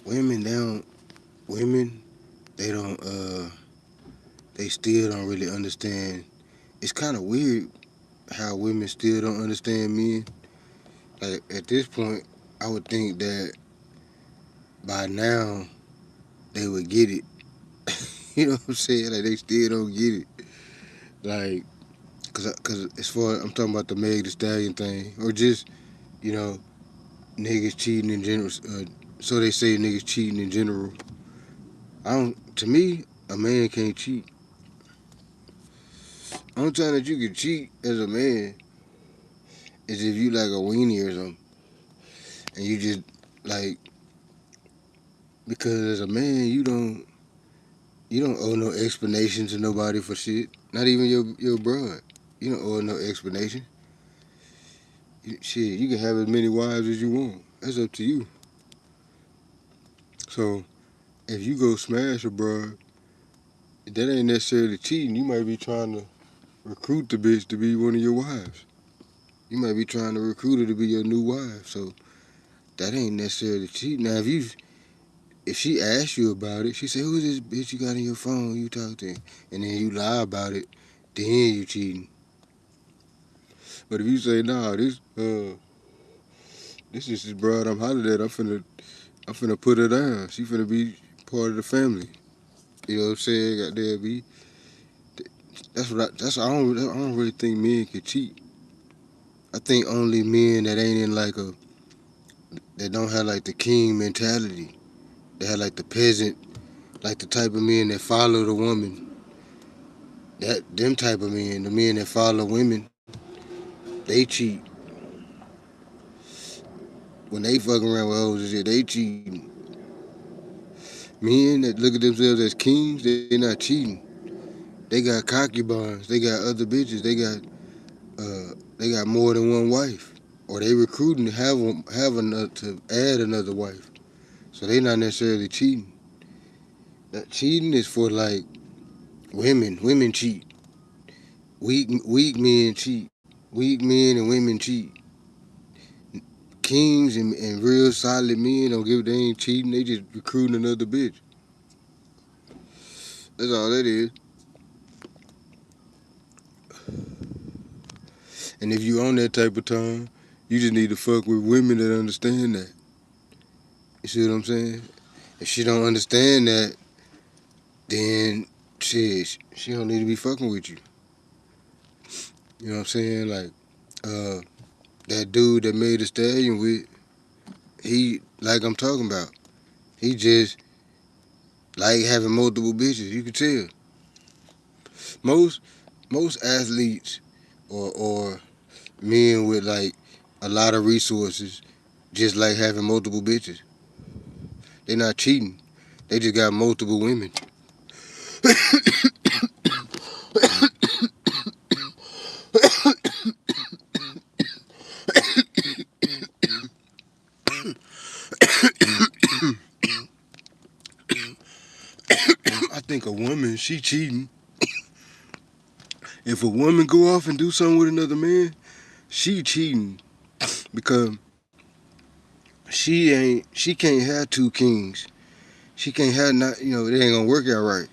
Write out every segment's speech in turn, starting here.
women, women, they don't, they still don't really understand. It's kind of weird how women still don't understand men. Like, at this point, I would think that by now they would get it. You know what I'm saying? Like, they still don't get it. Like, cause as far as I'm talking about the Meg the Stallion thing, or just, you know, niggas cheating in general. So they say niggas cheating in general. I don't. To me, a man can't cheat. Only time that you can cheat as a man is if you like a weenie or something, and you just like, because as a man you don't owe no explanation to nobody for shit. Not even your broad. You don't owe no explanation. Shit, you can have as many wives as you want. That's up to you. So if you go smash a broad, that ain't necessarily cheating. You might be trying to recruit the bitch to be one of your wives. You might be trying to recruit her to be your new wife. So that ain't necessarily cheating. Now if she asks you about it, she say, "Who's this bitch you got in your phone? You talk to," and then you lie about it, then you cheating. But if you say, "Nah, this is this broad I'm hotter at. I'm finna put her down. She finna be part of the family." You know what I'm saying? Goddamn, be I don't really think men can cheat. I think only men that ain't in like a that don't have like the king mentality. They have like the peasant, like the type of men that follow the woman. That them type of men, the men that follow women, they cheat. When they fucking around with hoes and shit, they cheating. Men that look at themselves as kings, they not cheating. They got concubines, they got other bitches, they got more than one wife, or they recruiting to have another to add another wife. So they not necessarily cheating. That cheating is for like women. Women cheat. Weak men cheat. Weak men and women cheat. Kings and real solid men don't give they ain't cheating. They just recruiting another bitch. That's all that is. And if you on that type of time, you just need to fuck with women that understand that. You see what I'm saying? If she don't understand that, then she don't need to be fucking with you. You know what I'm saying? Like, uh, that dude that made a stallion with, he like I'm talking about. He just like having multiple bitches. You can tell. Most most athletes or men with like a lot of resources just like having multiple bitches. They not cheating. They just got multiple women. I think a woman, she cheating. If a woman go off and do something with another man, she cheating because she can't have two kings. She can't have not it ain't gonna work out right.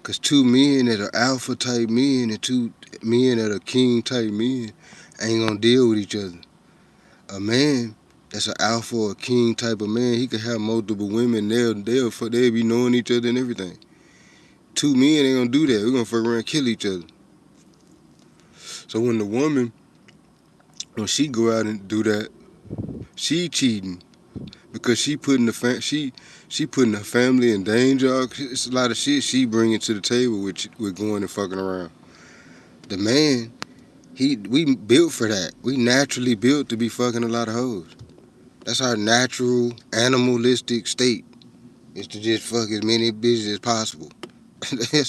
Cause two men that are alpha type men and two men that are king type men ain't gonna deal with each other. A man that's an alpha or king type of man, he could have multiple women. They'll be knowing each other and everything. Two men ain't gonna do that. We're gonna fuck around and kill each other. So when the woman, when she go out and do that, she cheating because she putting her family in danger. It's a lot of shit she bringing to the table with going and fucking around. The man, we built for that. We naturally built to be fucking a lot of hoes. That's our natural animalistic state. Is to just fuck as many bitches as possible.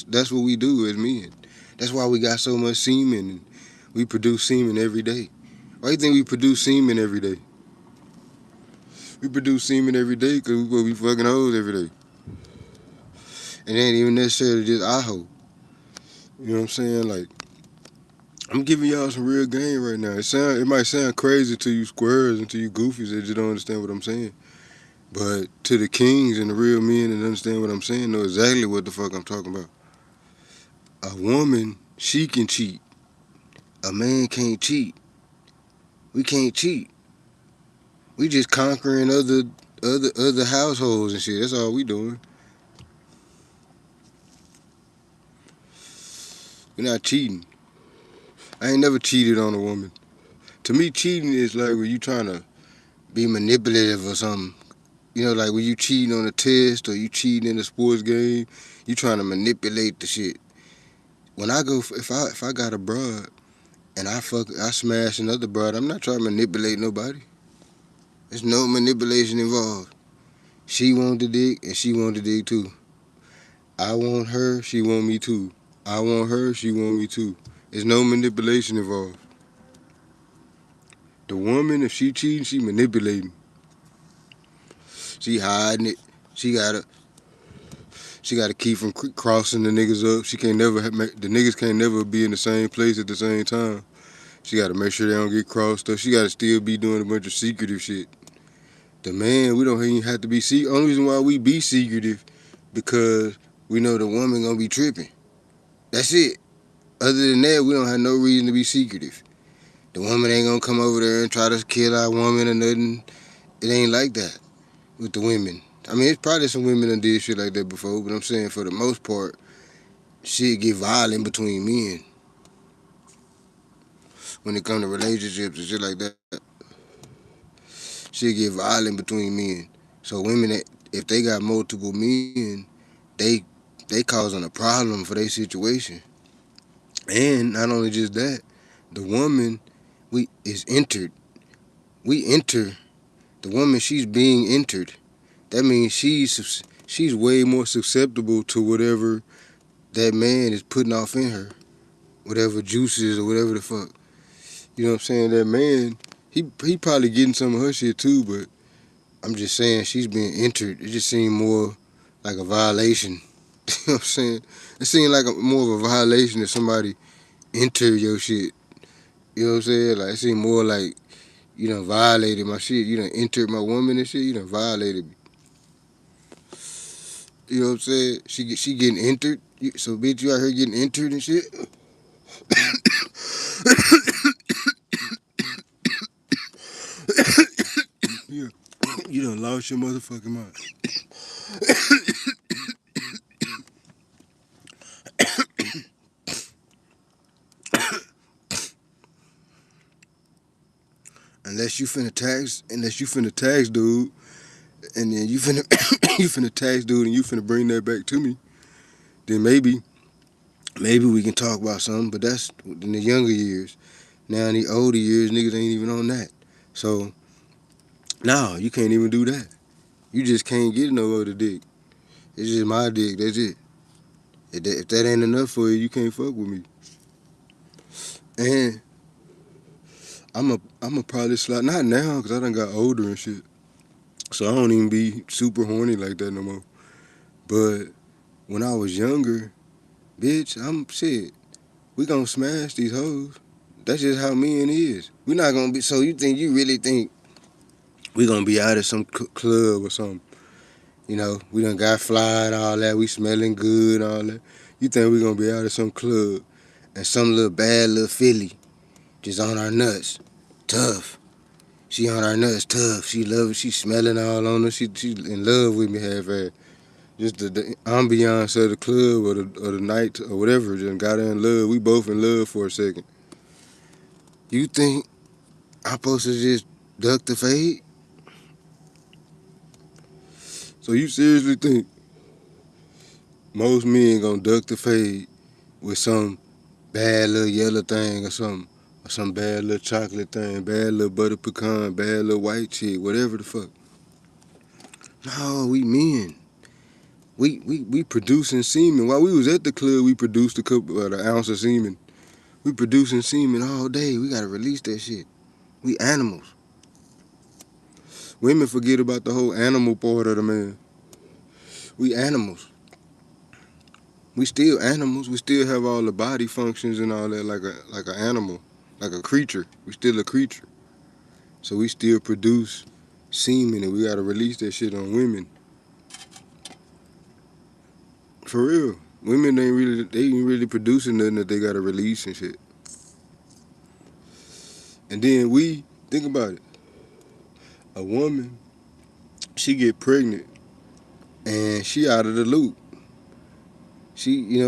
That's what we do as men. That's why we got so much semen. And we produce semen every day. Why do you think we produce semen every day? We produce semen every day because we fucking hoes every day. And it ain't even necessarily just our hoe. You know what I'm saying? Like, I'm giving y'all some real game right now. It might sound crazy to you squares and to you goofies that just don't understand what I'm saying. But to the kings and the real men that understand what I'm saying, know exactly what the fuck I'm talking about. A woman, she can cheat. A man can't cheat. We can't cheat. We just conquering other households and shit. That's all we doing. We're not cheating. I ain't never cheated on a woman. To me, cheating is like when you trying to be manipulative or something. You know, like when you cheating on a test or you cheating in a sports game, you trying to manipulate the shit. When I go, if I got a broad and I smash another broad, I'm not trying to manipulate nobody. There's no manipulation involved. She want the dick and she want the dick too. I want her, she want me too. I want her, she want me too. There's no manipulation involved. The woman, if she cheating, she manipulating. She hiding it. She gotta keep from crossing the niggas up. She can't never the niggas can't never be in the same place at the same time. She gotta make sure they don't get crossed up. She gotta still be doing a bunch of secretive shit. The man, we don't even have to be secretive. Only reason why we be secretive because we know the woman gonna be tripping. That's it. Other than that, we don't have no reason to be secretive. The woman ain't gonna come over there and try to kill our woman or nothing. It ain't like that with the women. I mean, it's probably some women that did shit like that before, but I'm saying for the most part, shit get violent between men when it comes to relationships and shit like that. Shit get violent between men. So women, if they got multiple men, they they causing a problem for their situation. And not only just that, the woman we is entered. We enter the woman. She's being entered. That means she's way more susceptible to whatever that man is putting off in her, whatever juices or whatever the fuck. You know what I'm saying? That man, he probably getting some of her shit too, but I'm just saying she's being entered. It just seemed more like a violation. You know what I'm saying? It seemed like more of a violation if somebody enter your shit. You know what I'm saying? Like it seemed more like you done violated my shit. You done entered my woman and shit. You done violated me. You know what I'm saying? She getting entered. So bitch, you out here getting entered and shit. Yeah. You done lost your motherfucking mind. Unless you finna tax dude, and then you finna you finna tax dude, and you finna bring that back to me, then maybe we can talk about something. But that's in the younger years. Now in the older years, niggas ain't even on that. So no, you can't even do that. You just can't get no other dick. It's just my dick. That's it. If that ain't enough for you, you can't fuck with me. And I'm a probably slide not now because I done got older and shit. So I don't even be super horny like that no more. But when I was younger, bitch, I'm shit. We gonna smash these hoes. That's just how men is. We not gonna be. So you really think we gonna be out at some club or something? You know, we done got fly and all that. We smelling good and all that. You think we gonna be out at some club and some little bad little filly just on our nuts, tough. She on our nuts, tough. She love it. She smelling all on us. She in love with me half-ass. Just the ambiance of the club or the night or whatever. Just got her in love. We both in love for a second. You think I'm supposed to just duck the fade? So you seriously think most men gonna duck the fade with some bad little yellow thing or something? Or some bad little chocolate thing, bad little butter pecan, bad little white chick, whatever the fuck. No, we men. We producing semen. While we was at the club, we produced an ounce of semen. We producing semen all day. We gotta release that shit. We animals. Women forget about the whole animal part of the man. We animals. We still animals. We still have all the body functions and all that like an animal, like a creature. We still a creature. So we still produce semen, and we gotta release that shit on women. For real. Women ain't really producing nothing that they gotta release and shit. And then we think about it. A woman, she get pregnant and she out of the loop. She,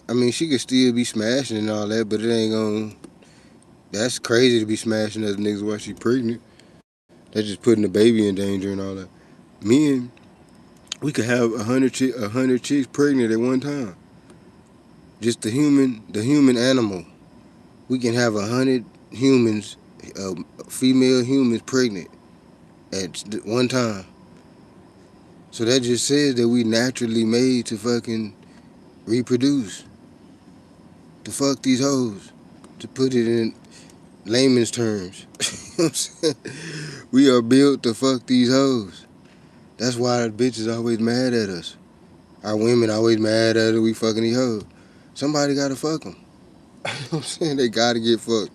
I mean, she could still be smashing and all that, but it ain't gonna. That's crazy to be smashing other niggas while she pregnant. That's just putting the baby in danger and all that. Men, we could have 100 chicks pregnant at one time. Just the human animal. We can have 100 humans, female humans pregnant at one time. So that just says that we naturally made to fucking reproduce, to fuck these hoes, to put it in layman's terms. You know what I'm saying? We are built to fuck these hoes. That's why the bitches always mad at us. Our women always mad at us. We fucking these hoes. Somebody gotta fuck them. You know what I'm saying? They gotta get fucked.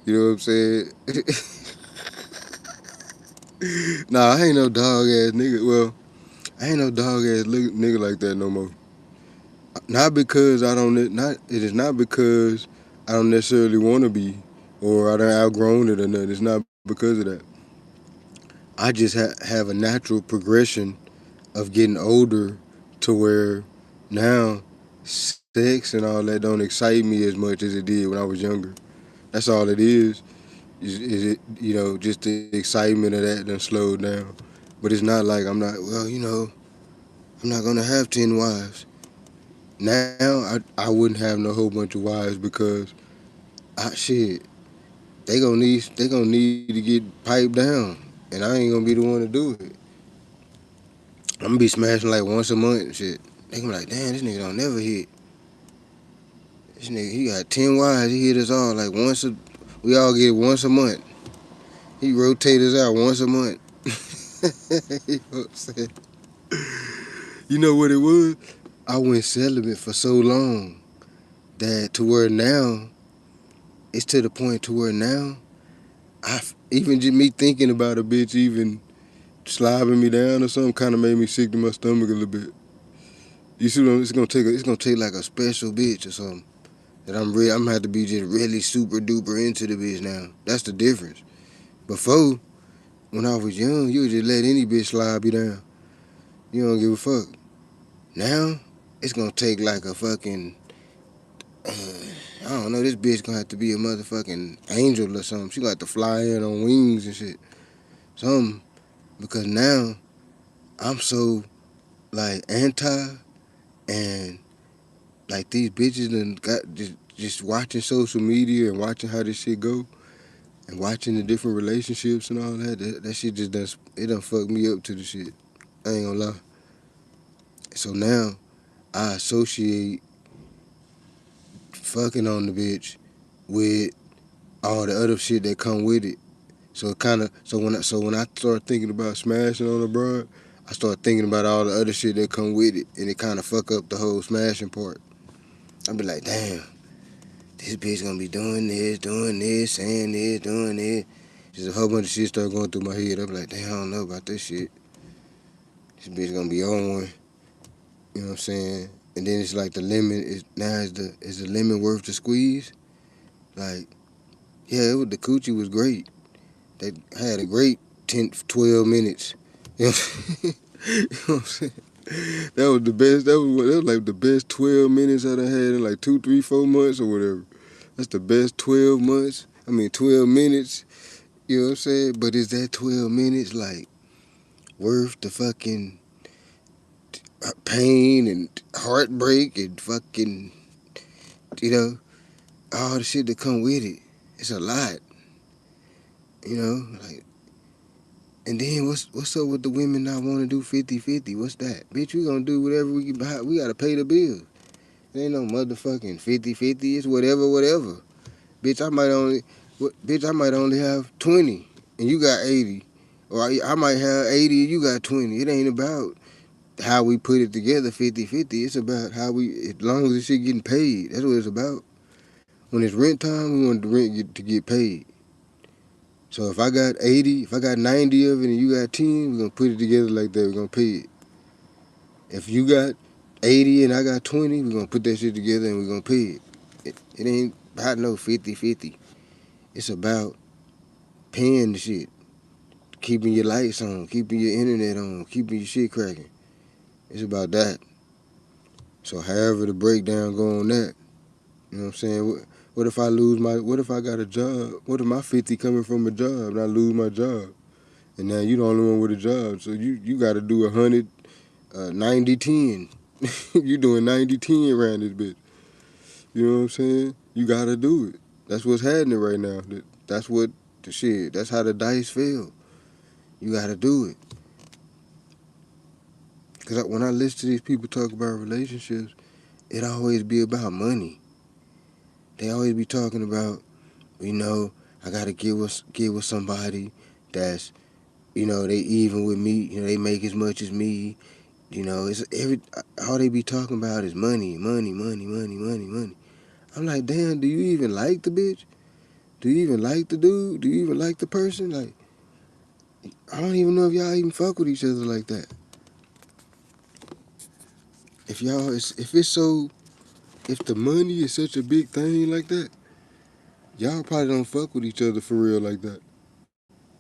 You know what I'm saying? Nah, I ain't no dog ass nigga. Well, I ain't no dog ass nigga like that no more. Not because I don't. Not it is not because I don't necessarily want to be, or I done outgrown it or nothing. It's not because of that. I just have a natural progression of getting older to where now sex and all that don't excite me as much as it did when I was younger. That's all it is. Is it, just the excitement of that done slowed down. But it's not like I'm not, I'm not going to have 10 wives. Now, I wouldn't have no whole bunch of wives because, shit, they gonna need to get piped down. And I ain't going to be the one to do it. I'm going to be smashing like once a month and shit. They gonna be like, damn, this nigga don't never hit. This nigga, he got 10 wives. He hit us all like we all get once a month. He rotate us out once a month. You know what I'm saying? You know what it was? I went celibate for so long that to where now, it's to the point to where now, even just me thinking about a bitch even slobbing me down or something kind of made me sick to my stomach a little bit. You see what it's gonna take? It's gonna take like a special bitch or something that I'm gonna have to be just really super duper into the bitch now. That's the difference. Before, when I was young, you would just let any bitch slob you down. You don't give a fuck. Now, it's gonna take like a fucking, I don't know, this bitch gonna have to be a motherfucking angel or something. She gonna have to fly in on wings and shit. Something. Because now, I'm so, like, anti, and, like, these bitches done got, just watching social media and watching how this shit go, and watching the different relationships and all that shit just done fucked me up to the shit. I ain't gonna lie. So now, I associate fucking on the bitch with all the other shit that come with it. So it kind of when I start thinking about smashing on a broad, I start thinking about all the other shit that come with it, and it kind of fuck up the whole smashing part. I be like, damn, this bitch gonna be doing this, saying this, doing this. Just a whole bunch of shit start going through my head. I be like, damn, I don't know about this shit. This bitch gonna be on one. You know what I'm saying? And then it's like the lemon is the lemon worth the squeeze? Like, yeah, the coochie was great. They had a great 10, 12 minutes. You know what I'm saying? That was the best. That was like the best 12 minutes I done had in like 2, 3, 4 months or whatever. That's the best 12 months. 12 minutes. You know what I'm saying? But is that 12 minutes like worth the fucking pain and heartbreak and fucking, all the shit that come with it? It's a lot. Like, and then what's up with the women not want to do 50-50? What's that? Bitch, we gonna do whatever we can buy. We gotta pay the bill. It ain't no motherfucking 50-50. It's whatever. Bitch, I might only have 20 and you got 80. Or I might have 80 and you got 20. It ain't about how we put it together 50-50. It's about as long as the shit getting paid. That's what it's about. When it's rent time, we want the rent to get paid. So if I got 80, if I got 90 of it and you got 10, we're gonna put it together like that. We're gonna pay it. If you got 80 and I got 20, we're gonna put that shit together and we're gonna pay it. It ain't about no 50-50. It's about paying the shit, keeping your lights on, keeping your internet on, keeping your shit cracking. It's about that. So however the breakdown go on that, you know what I'm saying? What if I lose what if I got a job? What if my 50 coming from a job and I lose my job? And now you the only one with a job. So you got to do 100, 90-10. You doing 90-10 around this bitch. You know what I'm saying? You got to do it. That's what's happening right now. That's what the shit, that's how the dice fell. You got to do it. Because when I listen to these people talk about relationships, it always be about money. They always be talking about, I gotta get with somebody that's, they even with me. They make as much as me. It's all they be talking about is money, money, money, money, money, money. I'm like, damn, do you even like the bitch? Do you even like the dude? Do you even like the person? Like, I don't even know if y'all even fuck with each other like that. If the money is such a big thing like that, y'all probably don't fuck with each other for real like that.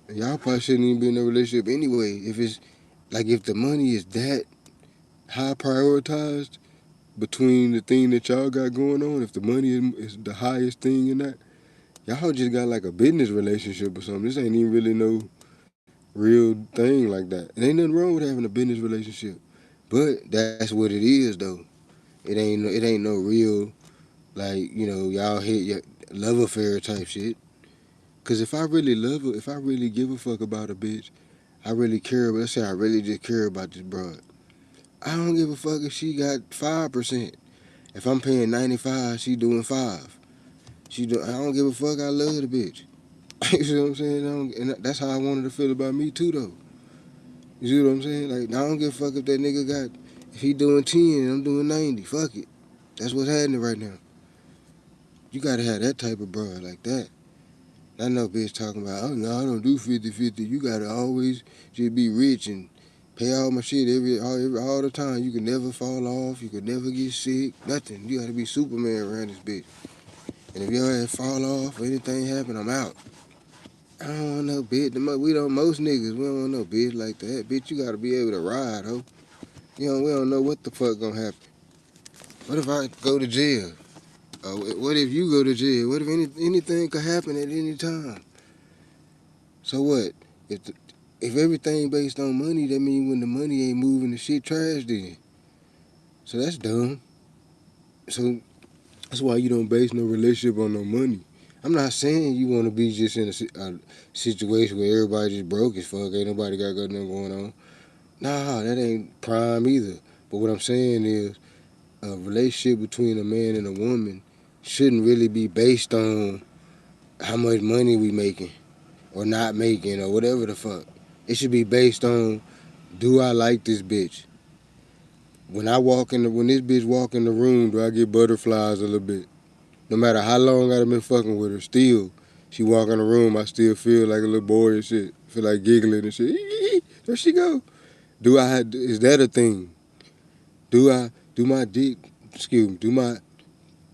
And y'all probably shouldn't even be in a relationship anyway. If the money is that high prioritized between the thing that y'all got going on, if the money is the highest thing in that, y'all just got like a business relationship or something. This ain't even really no real thing like that. It ain't nothing wrong with having a business relationship, but that's what it is though. It ain't no real y'all hit your love affair type shit. Cause if I really love her, if I really give a fuck about a bitch, I really care. Let's say I really just care about this broad. I don't give a fuck if she got 5%. If I'm paying 95, she doing 5. I don't give a fuck. I love the bitch. You see what I'm saying? And that's how I wanted to feel about me too, though. You see what I'm saying? Like, I don't give a fuck if that nigga if he doing 10 and I'm doing 90. Fuck it. That's what's happening right now. You gotta have that type of broad like that. I know bitch talking about, oh no, I don't do 50-50. You gotta always just be rich and pay all my shit all the time. You can never fall off. You can never get sick. Nothing. You gotta be Superman around this bitch. And if your ass fall off or anything happen, I'm out. I don't want no bitch. Most niggas, we don't want no bitch like that. Bitch, you gotta be able to ride, ho. We don't know what the fuck gonna happen. What if I go to jail? What if you go to jail? What if anything could happen at any time? So what? If the, if everything based on money, that means when the money ain't moving, the shit trash then. So that's dumb. So that's why you don't base no relationship on no money. I'm not saying you want to be just in a situation where everybody just broke as fuck, ain't nobody got nothing going on. Nah, that ain't prime either. But what I'm saying is a relationship between a man and a woman shouldn't really be based on how much money we making or not making or whatever the fuck. It should be based on, do I like this bitch? When this bitch walk in the room, do I get butterflies a little bit? No matter how long I've been fucking with her, still, she walk in the room, I still feel like a little boy and shit. Feel like giggling and shit. There she go. Is that a thing? Do my dick, do my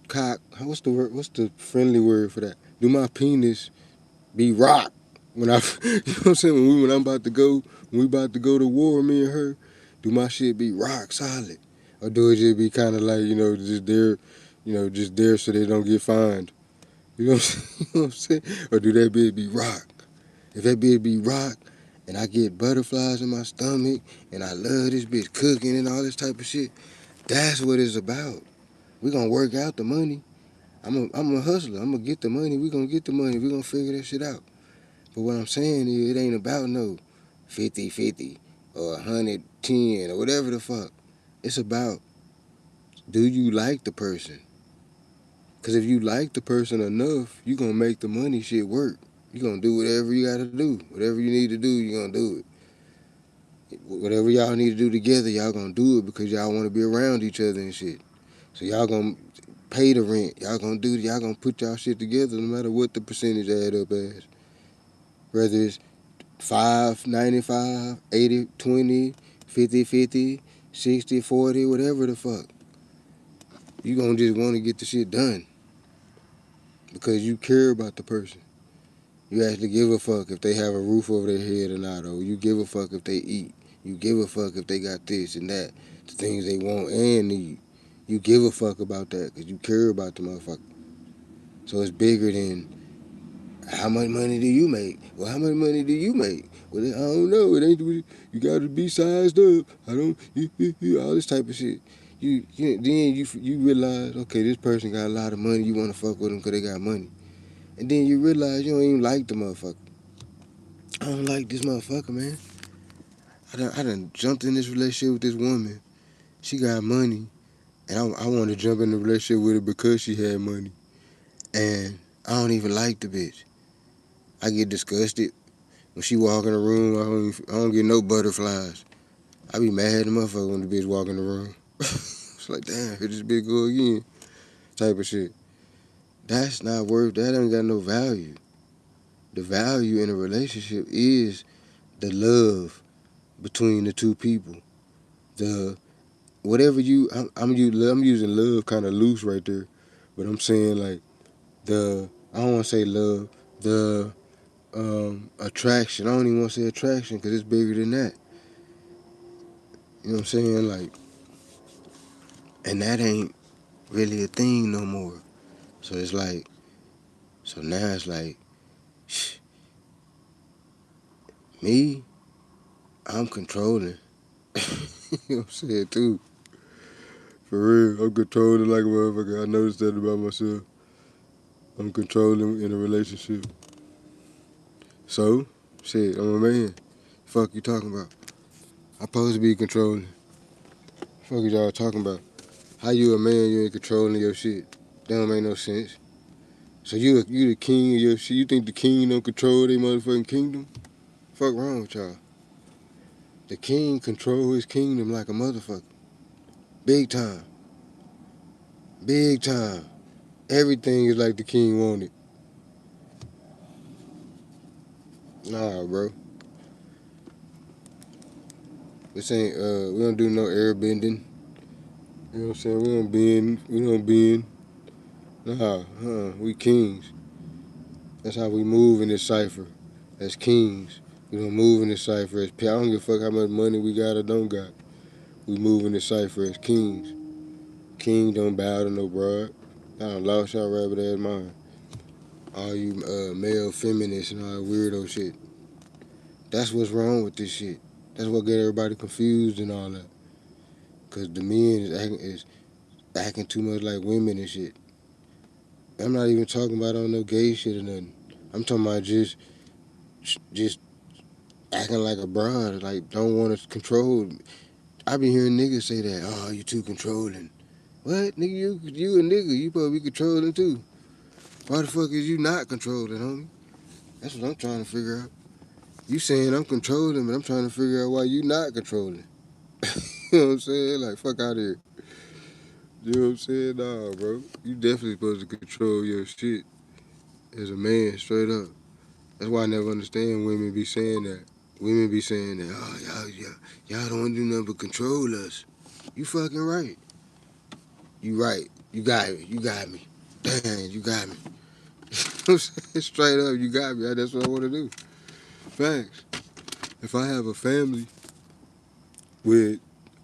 cock, what's the word, what's the friendly word for that? Do my penis be rock? When you know what I'm saying? When we about to go to war, me and her, do my shit be rock solid? Or do it just be kind of like, just there so they don't get fined? You know what I'm saying? Or do that bitch be rock? If that bitch be rock and I get butterflies in my stomach and I love this bitch cooking and all this type of shit, that's what it's about. We gonna work out the money. I'm a hustler. I'm gonna get the money. We gonna get the money. We gonna figure that shit out. But what I'm saying is, it ain't about no 50-50 or 110 or whatever the fuck. It's about, do you like the person? Because if you like the person enough, you going to make the money shit work. You going to do whatever you got to do. Whatever you need to do, you going to do it. Whatever y'all need to do together, y'all going to do it because y'all want to be around each other and shit. So y'all going to pay the rent. Y'all going to put y'all shit together no matter what the percentage add up as. Whether it's 5-95, 80-20, 50-50, 60-40, whatever the fuck. You gonna just want to get the shit done because you care about the person. You actually give a fuck if they have a roof over their head or not, or you give a fuck if they eat. You give a fuck if they got this and that, the things they want and need. You give a fuck about that because you care about the motherfucker. So it's bigger than how much money do you make? Well, how much money do you make? Well, I don't know. It ain't. You got to be sized up. I don't. All this type of shit. Then you realize, okay, this person got a lot of money. You want to fuck with them because they got money, and then you realize you don't even like the motherfucker. I don't like this motherfucker, man. I done jumped in this relationship with this woman. She got money, and I want to jump in the relationship with her because she had money, and I don't even like the bitch. I get disgusted. When she walk in the room, I don't get no butterflies. I be mad at the motherfucker when the bitch walk in the room. It's like, damn, here this bitch go again. Type of shit. That's not worth, that ain't got no value. The value in a relationship is the love between the two people. The, whatever I'm using love kind of loose right there. But I'm saying like I don't want to say love, the attraction. I don't even want to say attraction because it's bigger than that. You know what I'm saying? Like, and that ain't really a thing no more. So it's like, so now it's like, me, I'm controlling. You know what I'm saying, too? For real, I'm controlling like a motherfucker. I noticed that about myself. I'm controlling in a relationship. So, shit, I'm a man. Fuck you talking about? I'm supposed to be controlling. Fuck is y'all talking about? How you a man, you ain't controlling your shit? That don't make no sense. So you the king of your shit. You think the king don't control their motherfucking kingdom? Fuck wrong with y'all? The king control his kingdom like a motherfucker. Big time. Big time. Everything is like the king wanted. Nah, bro. This ain't, we don't do no air bending. You know what I'm saying? We don't bend. Nah, we kings. That's how we move in this cipher. As kings. We don't move in this cipher as I don't give a fuck how much money we got or don't got. We move in this cipher as kings. King don't bow to no broad. I done lost y'all rabbit ass mind. All you male feminists and all that weirdo shit. That's what's wrong with this shit. That's what get everybody confused and all that. Cause the men is acting too much like women and shit. I'm not even talking about on no gay shit or nothing. I'm talking about just acting like a broad, like don't want to control. I be hearing niggas say that, oh, you too controlling. What, nigga, you a nigga, you supposed to be controlling too. Why the fuck is you not controlling, homie? That's what I'm trying to figure out. You saying I'm controlling, but I'm trying to figure out why you not controlling. You know what I'm saying? Like, fuck out of here. You know what I'm saying? Nah, bro. You definitely supposed to control your shit as a man, straight up. That's why I never understand women be saying that. Women be saying that, oh, y'all don't want to do nothing but control us. You fucking right. You right. You got me. You got me. Damn, you got me. Straight up, you got me. That's what I want to do. Facts. If I have a family with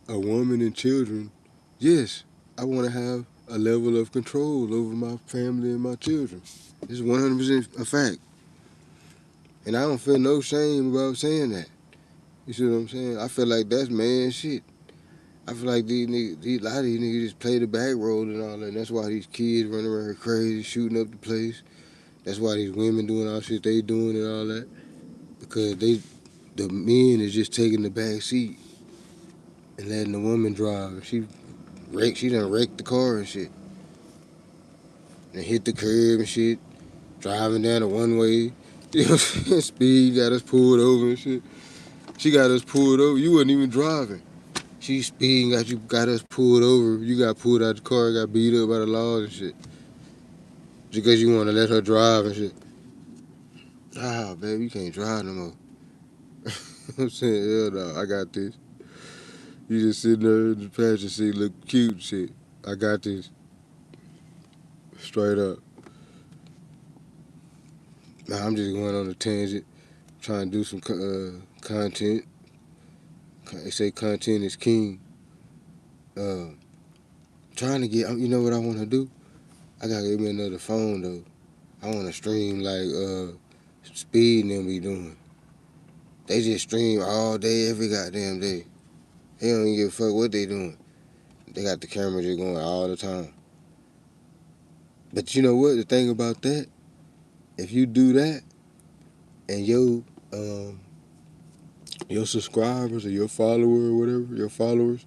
a woman and children, yes, I want to have a level of control over my family and my children. It's 100% a fact. And I don't feel no shame about saying that. You see what I'm saying? I feel like that's man shit. I feel like these niggas, a lot of these niggas just play the back role and all that. And that's why these kids running around crazy, shooting up the place. That's why these women doing all the shit they doing and all that. Because the men is just taking the back seat and letting the woman drive. She done wrecked the car and shit. And hit the curb and shit. Driving down the one way. You know what I'm saying? Speed got us pulled over and shit. She got us pulled over. You wasn't even driving. She speeding, got us pulled over. You got pulled out the car, got beat up by the laws and shit. Just because you want to let her drive and shit. Ah, baby, you can't drive no more. I'm saying, hell no, I got this. You just sitting there in the passenger seat, look cute and shit. I got this. Straight up. Nah, I'm just going on a tangent, trying to do some content. They say content is king. Uh, Trying to get, you know what I want to do? I gotta get me another phone though. I want to stream like Speed and them be doing. They just stream all day, every goddamn day. They don't even give a fuck what they doing. They got the camera just going all the time. But you know what? The thing about that, if you do that and your subscribers or your follower or whatever, your followers,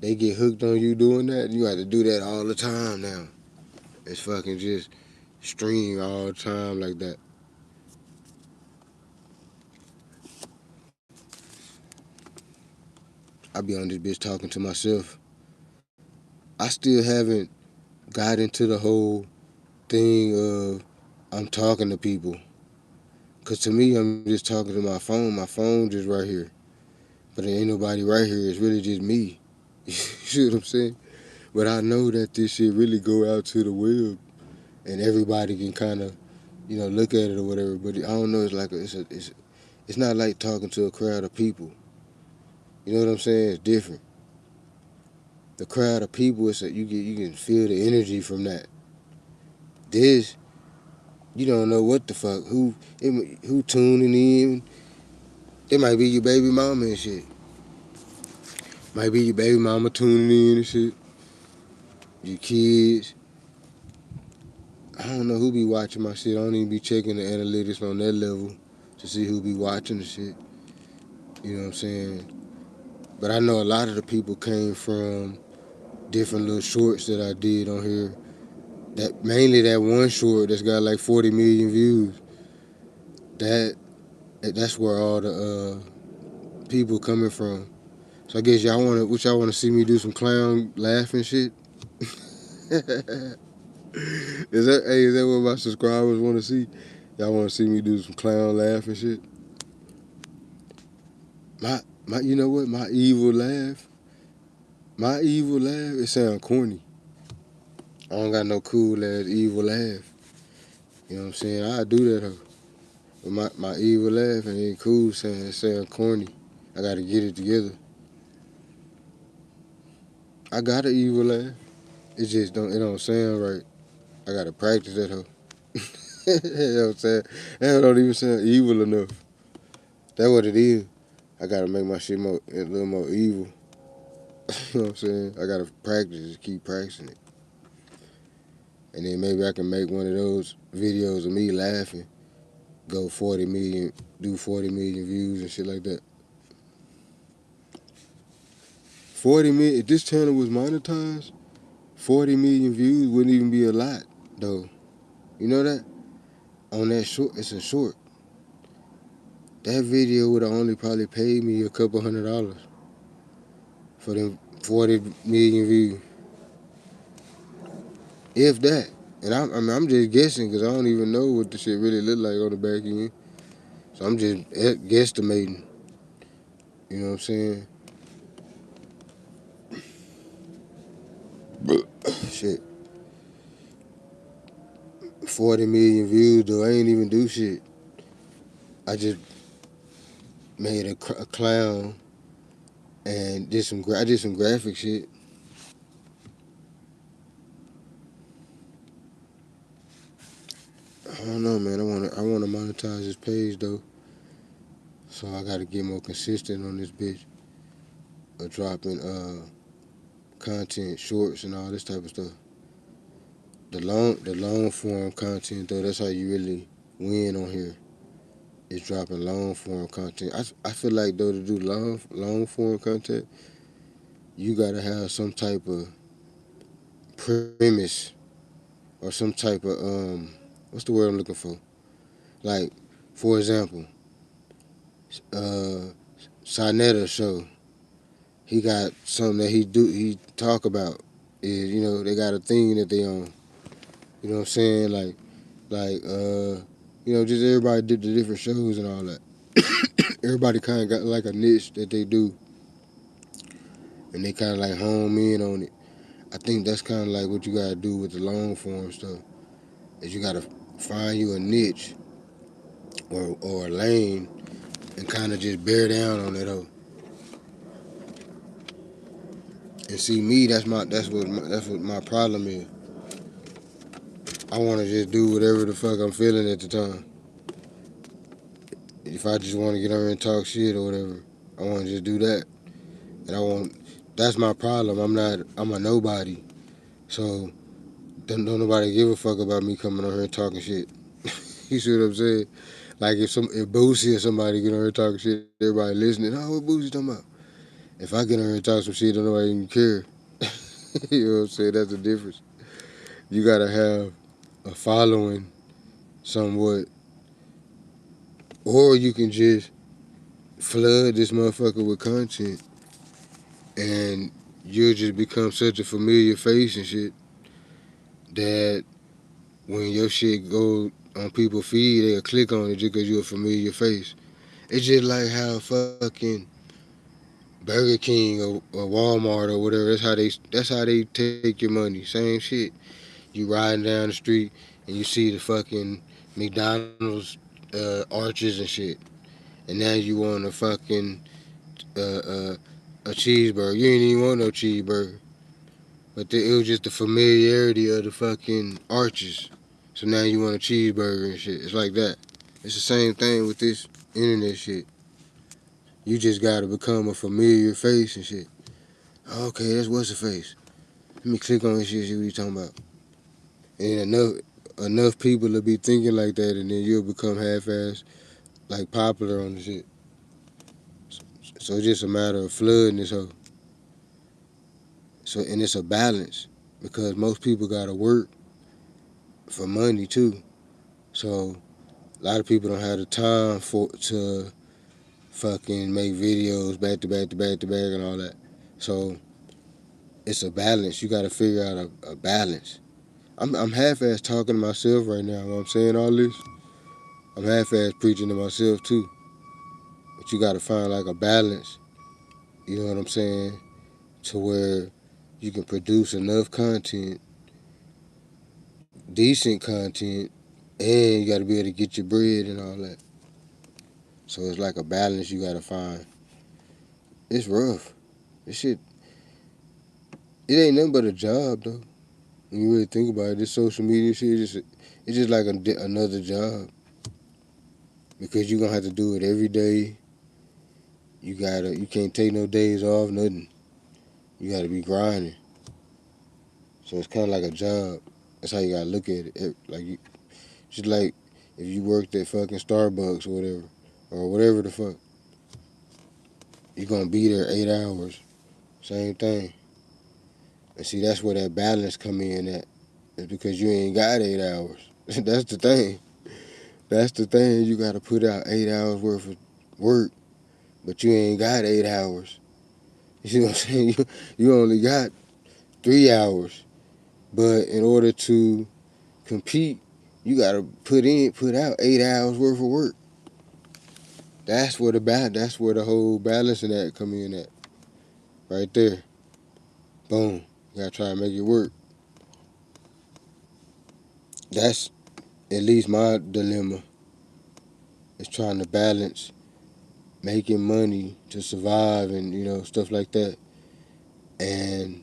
they get hooked on you doing that, you have to do that all the time now. It's fucking just stream all the time like that. I be on this bitch talking to myself. I still haven't got into the whole thing of I'm talking to people. Cause to me, I'm just talking to my phone. My phone just right here. But there ain't nobody right here. It's really just me. You see what I'm saying? But I know that this shit really go out to the web and everybody can kind of, look at it or whatever. But I don't know. It's like it's not like talking to a crowd of people. You know what I'm saying? It's different. The crowd of people, you can feel the energy from that. This, you don't know what the fuck who tuning in. It might be your baby mama and shit. Might be your baby mama tuning in and shit. Your kids. I don't know who be watching my shit. I don't even be checking the analytics on that level to see who be watching the shit. You know what I'm saying? But I know a lot of the people came from different little shorts that I did on here. That mainly that one short that's got like 40 million views. That's where all the people coming from. So I guess y'all wanna see me do some clown laughing shit? Is that what my subscribers wanna see? Y'all wanna see me do some clown laughing shit? You know what? My evil laugh, it sound corny. I don't got no cool ass evil laugh. You know what I'm saying? I do that though. But my evil laugh ain't cool. It sound corny. I gotta get it together. I got an evil laugh. It don't sound right. I gotta practice that hoe. You know what I'm saying? That don't even sound evil enough. That's what it is. I gotta make my shit a little more evil. You know what I'm saying? I gotta practice, keep practicing it. And then maybe I can make one of those videos of me laughing, go 40 million, do 40 million views and shit like that. 40 million, if this channel was monetized, 40 million views wouldn't even be a lot, though. You know that? On that short, it's a short. That video would have only probably paid me a couple $100 for them 40 million views. If that. And I'm just guessing because I don't even know what the shit really look like on the back end. So I'm just guesstimating. You know what I'm saying? Shit. 40 million views though. I ain't even do shit. I just made a clown and I did some graphic shit. I don't know, man. I wanna monetize this page though. So I gotta get more consistent on this bitch. Of dropping content, shorts and all this type of stuff. The long form content though, that's how you really win on here. Is dropping long form content. I feel like though to do long form content, you gotta have some type of premise or some type of what's the word I'm looking for? Like, for example, uh Sinetta show. He got something that he talk about is, they got a thing that they on. You know what I'm saying? Like Just everybody did the different shows and all that. Everybody kind of got like a niche that they do, and they kind of like home in on it. I think that's kind of like what you gotta do with the long form stuff. Is you gotta find you a niche or a lane and kind of just bear down on it though. And see me, that's what my problem is. I want to just do whatever the fuck I'm feeling at the time. If I just want to get on here and talk shit or whatever, I want to just do that. And I want. That's my problem. I'm a nobody. So don't nobody give a fuck about me coming on here and talking shit. You see what I'm saying? Like if Boosie or somebody get on here talking shit, everybody listening. Oh, what Boosie talking about? If I get on here and talk some shit, don't nobody even care. You know what I'm saying? That's the difference. You gotta have a following somewhat, or you can just flood this motherfucker with content, and you'll just become such a familiar face and shit that when your shit go on people's feed, they'll click on it just because you're a familiar face. It's just like how fucking Burger King or Walmart or whatever. That's how they take your money. Same shit. You riding down the street and you see the fucking McDonald's arches and shit, and now you want a fucking a cheeseburger. You ain't even want no cheeseburger, but it was just the familiarity of the fucking arches. So now you want a cheeseburger and shit. It's like that. It's the same thing with this internet shit. You just gotta become a familiar face and shit. Okay, that's what's the face. Let me click on this shit, see what you talking about. And enough people will be thinking like that, and then you'll become half-ass like popular on the shit. So it's just a matter of flooding this hoe. So and it's a balance because most people gotta work for money too. So a lot of people don't have the time to fucking make videos back to back to back to back and all that. So it's a balance. You gotta figure out a balance. I'm half-ass talking to myself right now. When I'm saying all this, I'm half-ass preaching to myself too. But you gotta find like a balance. You know what I'm saying? To where you can produce enough content, decent content, and you gotta be able to get your bread and all that. So it's like a balance you gotta find. It's rough. This shit, it ain't nothing but a job though. When you really think about it, this social media shit, it's just like another job because you gonna have to do it every day. You can't take no days off, nothing. You gotta be grinding. So it's kind of like a job. That's how you gotta look at it. Just like if you worked at fucking Starbucks or whatever the fuck, you gonna be there 8 hours. Same thing. And see, that's where that balance come in at. It's because you ain't got 8 hours. That's the thing. That's the thing. You gotta put out 8 hours worth of work, but you ain't got 8 hours. You see what I'm saying? You only got 3 hours. But in order to compete, you gotta put out 8 hours worth of work. That's where the whole balancing act come in at. Right there. Boom. You gotta try and make it work. That's at least my dilemma. Is trying to balance making money to survive and stuff like that, and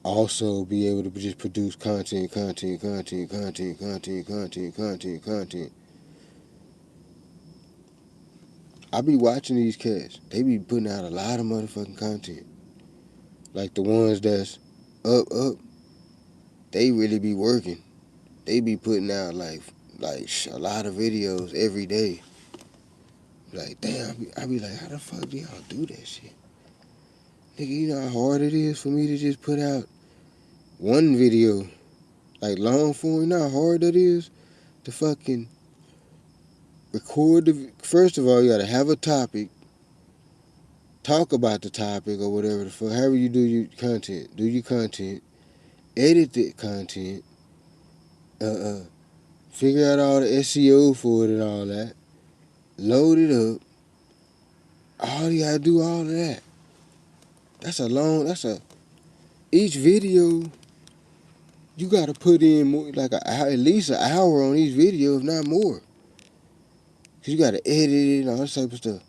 also be able to just produce content. I be watching these cats. They be putting out a lot of motherfucking content. Like the ones that's up, they really be working. They be putting out like a lot of videos every day. Like damn, I be like, how the fuck do y'all do that shit? Nigga, you know how hard it is for me to just put out one video, like long form. You know how hard that is to fucking record the. First of all, you gotta have a topic, talk about the topic or whatever the fuck. However you do your content, edit the content, uh, uh, figure out all the SEO for it and all that, load it up. All you gotta do all of that. Each video you gotta put in more, like at least an hour on each video, if not more. Cause you gotta edit it and all that type of stuff.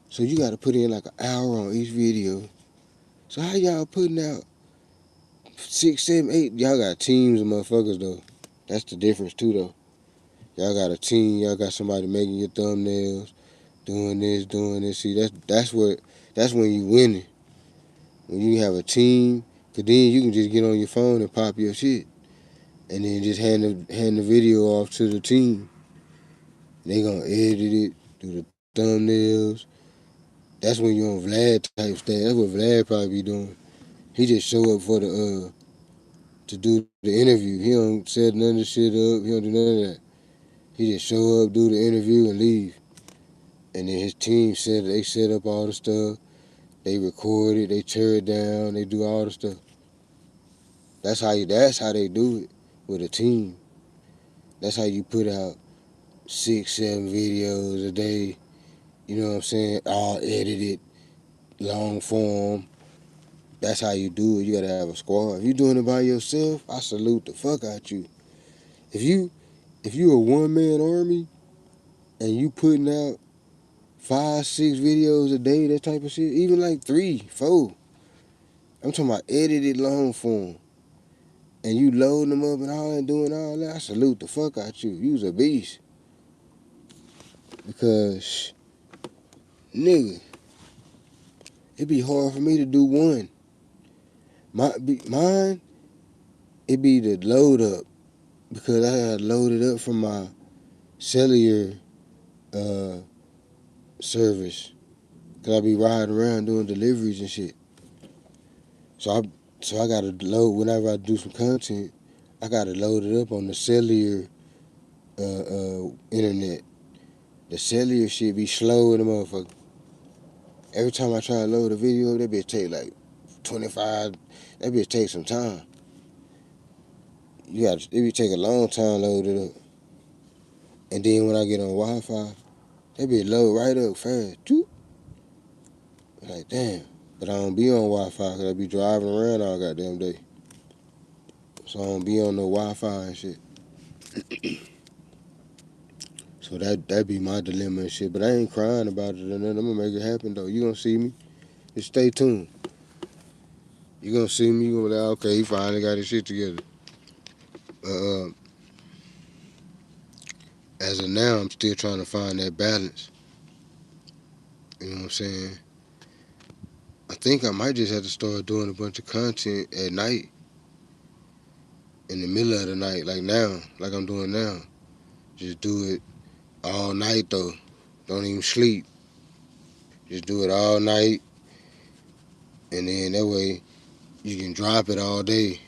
So you gotta put in like an hour on each video. So how y'all putting out 6, 7, 8? Y'all got teams of motherfuckers though. That's the difference too though. Y'all got a team. Y'all got somebody making your thumbnails, doing this, doing this. See, that's when you winning. When you have a team, cause then you can just get on your phone and pop your shit, and then just hand the video off to the team. They gonna edit it, do the thumbnails. That's when you on Vlad type stuff. That's what Vlad probably be doing. He just show up for the to do the interview. He don't set none of the shit up. He don't do none of that. He just show up, do the interview, and leave. And then his team set up all the stuff. They record it. They tear it down. They do all the stuff. That's how they do it with a team. That's how you put out 6, 7 videos a day. You know what I'm saying? All edited, long form. That's how you do it. You gotta have a squad. If you doing it by yourself, I salute the fuck out you. If you a one man army and you putting out 5, 6 videos a day, that type of shit, even like 3, 4. I'm talking about edited long form. And you loading them up and all and doing all that, I salute the fuck out you. You's a beast. Because, nigga, it be hard for me to do one. Mine, it be the load up. Because I got loaded up from my cellular service. Because I be riding around doing deliveries and shit. So I gotta load, whenever I do some content, I gotta load it up on the cellular internet. The cellular shit be slow in the motherfucker. Every time I try to load a video, that bitch take like 25. That bitch take some time. It be take a long time to load it up. And then when I get on Wi-Fi, that bitch load right up fast. Like damn. But I don't be on Wi-Fi because I be driving around all goddamn day. So I don't be on no Wi-Fi and shit. So that be my dilemma and shit. But I ain't crying about it or nothing. I'm gonna make it happen though. You gonna see me. Just stay tuned. You gonna see me. You gonna be like, okay, he finally got his shit together. Uh, as of now, I'm still trying to find that balance. You know what I'm saying? I think I might just have to start doing a bunch of content at night, in the middle of the night, like now, like I'm doing now. Just do it all night though. Don't even sleep. Just do it all night, and then that way you can drop it all day.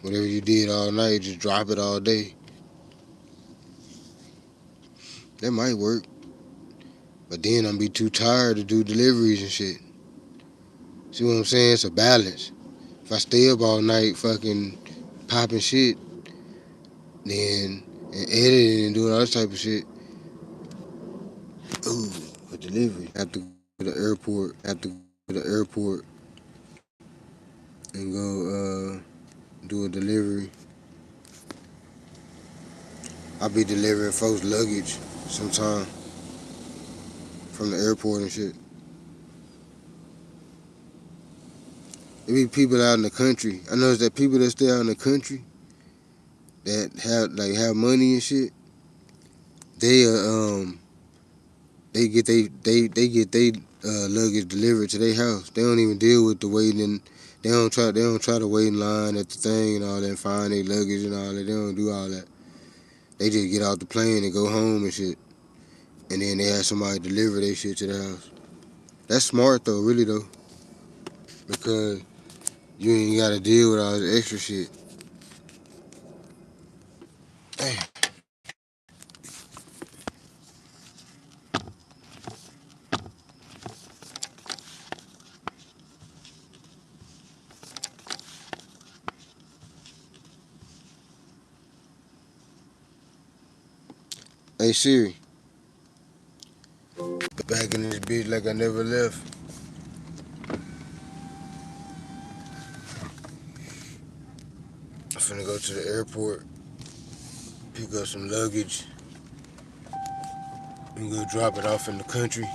Whatever you did all night, just drop it all day. That might work. But then I'm be too tired to do deliveries and shit. See what I'm saying? It's a balance. If I stay up all night fucking popping shit, then and editing and doing all this type of shit, ooh, for delivery. I have to go to the airport. And go do a delivery. I'll be delivering folks' luggage sometime from the airport and shit. There be people out in the country. I notice that people that stay out in the country that have money and shit, they they get they luggage delivered to their house. They don't even deal with the waiting. And they don't try to wait in line at the thing and all that, and find their luggage and all that. They don't do all that. They just get off the plane and go home and shit. And then they have somebody deliver their shit to the house. That's smart though, really though, because you ain't gotta deal with all the extra shit. Damn. Hey Siri, back in this bitch like I never left. I'm finna go to the airport, pick up some luggage, and go drop it off in the country.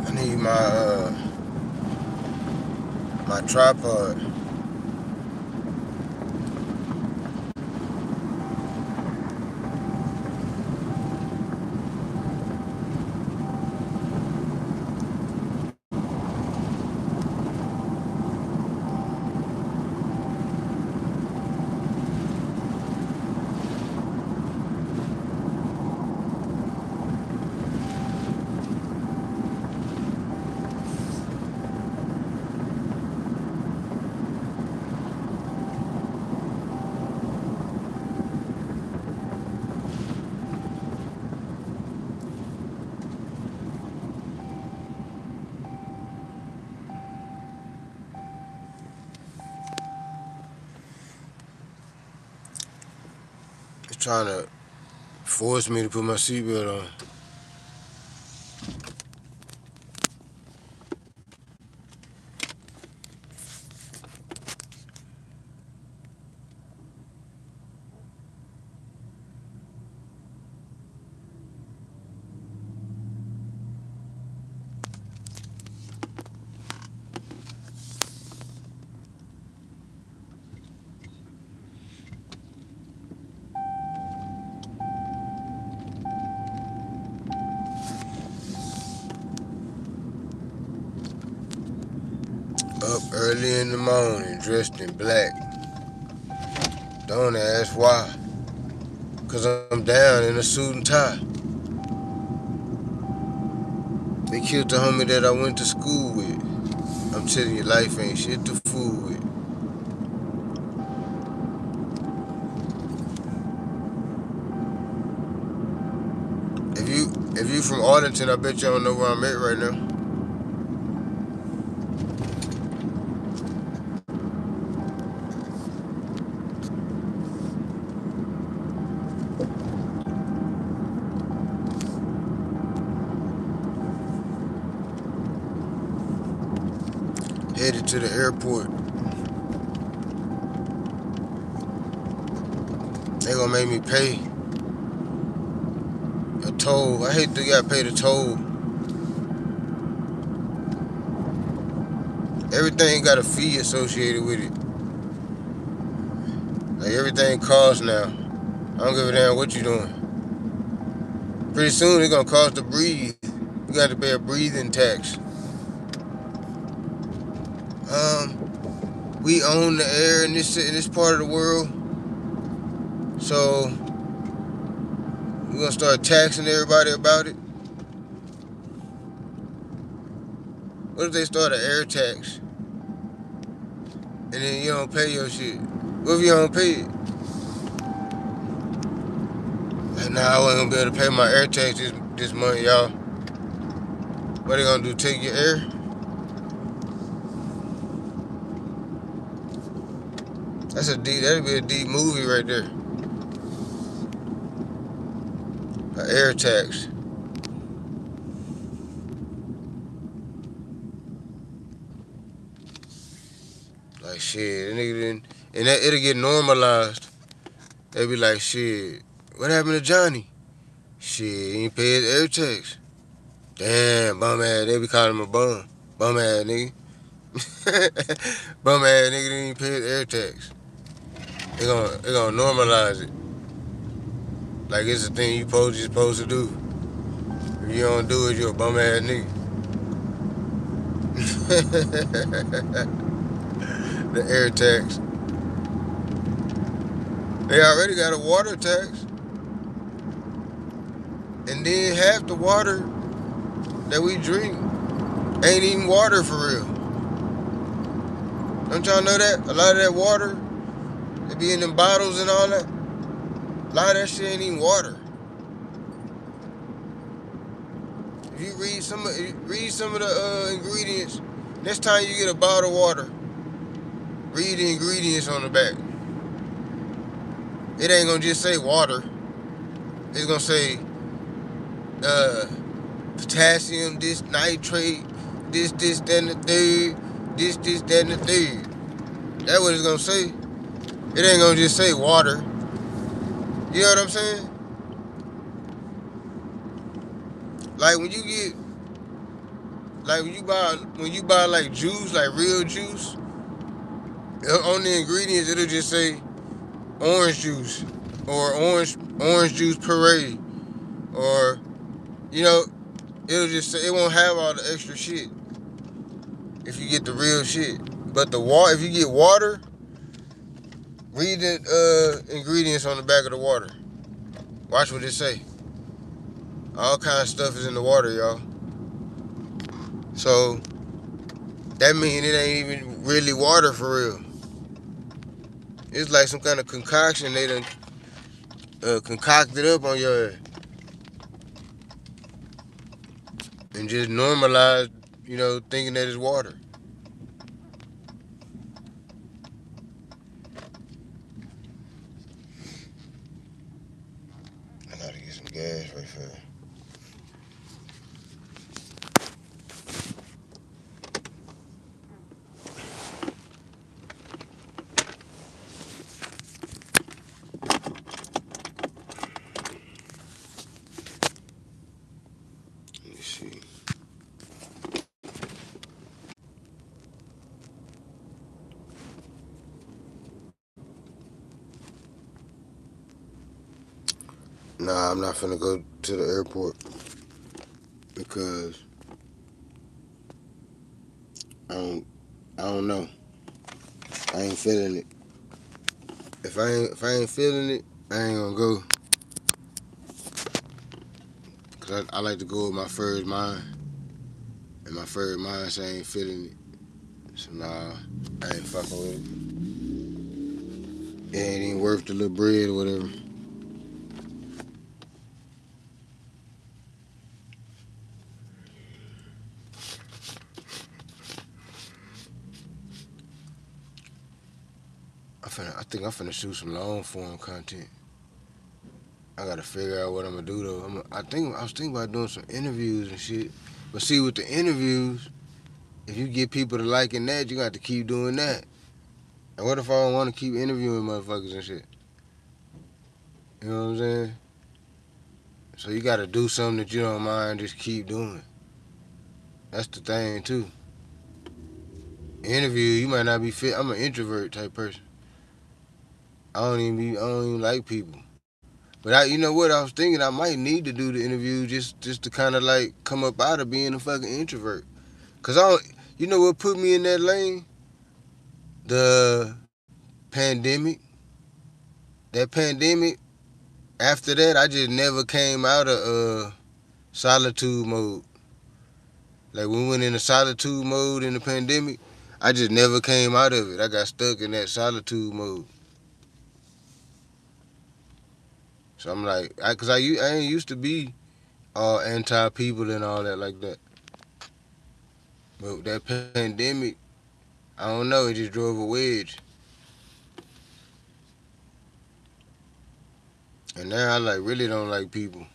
I need my tripod. It's trying to force me to put my seatbelt on. Up early in the morning, dressed in black. Don't ask why. Cause I'm down in a suit and tie. They killed the homie that I went to school with. I'm telling you, life ain't shit to fool with. If you from Arlington, I bet you don't know where I'm at right now. Headed to the airport. They gonna make me pay a toll. I hate to gotta pay the toll. Everything got a fee associated with it. Like everything costs now. I don't give a damn what you doing. Pretty soon it's gonna cost to breathe. You got to pay a breathing tax. We own the air in this part of the world, so we're gonna start taxing everybody about it. What if they start an air tax and then you don't pay your shit? What if you don't pay it? Like, nah, I wasn't gonna be able to pay my air tax this month, y'all. What they gonna do? Take your air? That'd be a deep movie right there. An air tax. Like shit, the nigga didn't, and it'll get normalized. They be like, shit, what happened to Johnny? Shit, he ain't pay his air tax. Damn, bum ass. They be calling him a bum. Bum ass nigga. Bum ass nigga didn't even pay his air tax. They gonna normalize it. Like it's a thing you're supposed to do. If you don't do it, you're a bum ass nigga. The air tax. They already got a water tax. And then half the water that we drink ain't even water for real. Don't y'all know that? A lot of that water, it be in them bottles and all that. A lot of that shit ain't even water. If you read some of the ingredients, next time you get a bottle of water, read the ingredients on the back. It ain't gonna just say water. It's gonna say uh, potassium, this nitrate, this, that, and the third, this, that, and the third. That's what it's gonna say. It ain't gonna just say water. You know what I'm saying? Like when you buy like juice, like real juice, on the ingredients it'll just say orange juice or orange juice puree, or you know, it'll just say, it won't have all the extra shit if you get the real shit. But the water, if you get water, read the ingredients on the back of the water. Watch what it say. All kind of stuff is in the water, y'all. So that means it ain't even really water for real. It's like some kind of concoction they done concocted up on your ass and just normalized, thinking that it's water. I gotta get some gas right fast. Let me see. Nah, I'm not finna go to the airport because I don't know. I ain't feeling it. If I ain't feeling it, I ain't gonna go. Cause I like to go with my first mind, and my first mind say I ain't feeling it. So nah, I ain't fucking with it. It ain't even worth the little bread or whatever. I think I'm finna shoot some long form content. I gotta figure out what I'm gonna do though. I was thinking about doing some interviews and shit. But see, with the interviews, if you get people to liking that, you got to keep doing that. And what if I don't want to keep interviewing motherfuckers and shit? You know what I'm saying? So you got to do something that you don't mind, just keep doing. That's the thing too. Interview, you might not be fit. I'm an introvert type person. I don't even like people. But you know what? I was thinking I might need to do the interview just to kind of like come up out of being a fucking introvert. Cause you know what put me in that lane? The pandemic. That pandemic. After that, I just never came out of solitude mode. Like when we went into solitude mode in the pandemic, I just never came out of it. I got stuck in that solitude mode. So I'm like, cause I ain't used to be all anti people and all that like that. But that pandemic, I don't know, it just drove a wedge. And now I like really don't like people.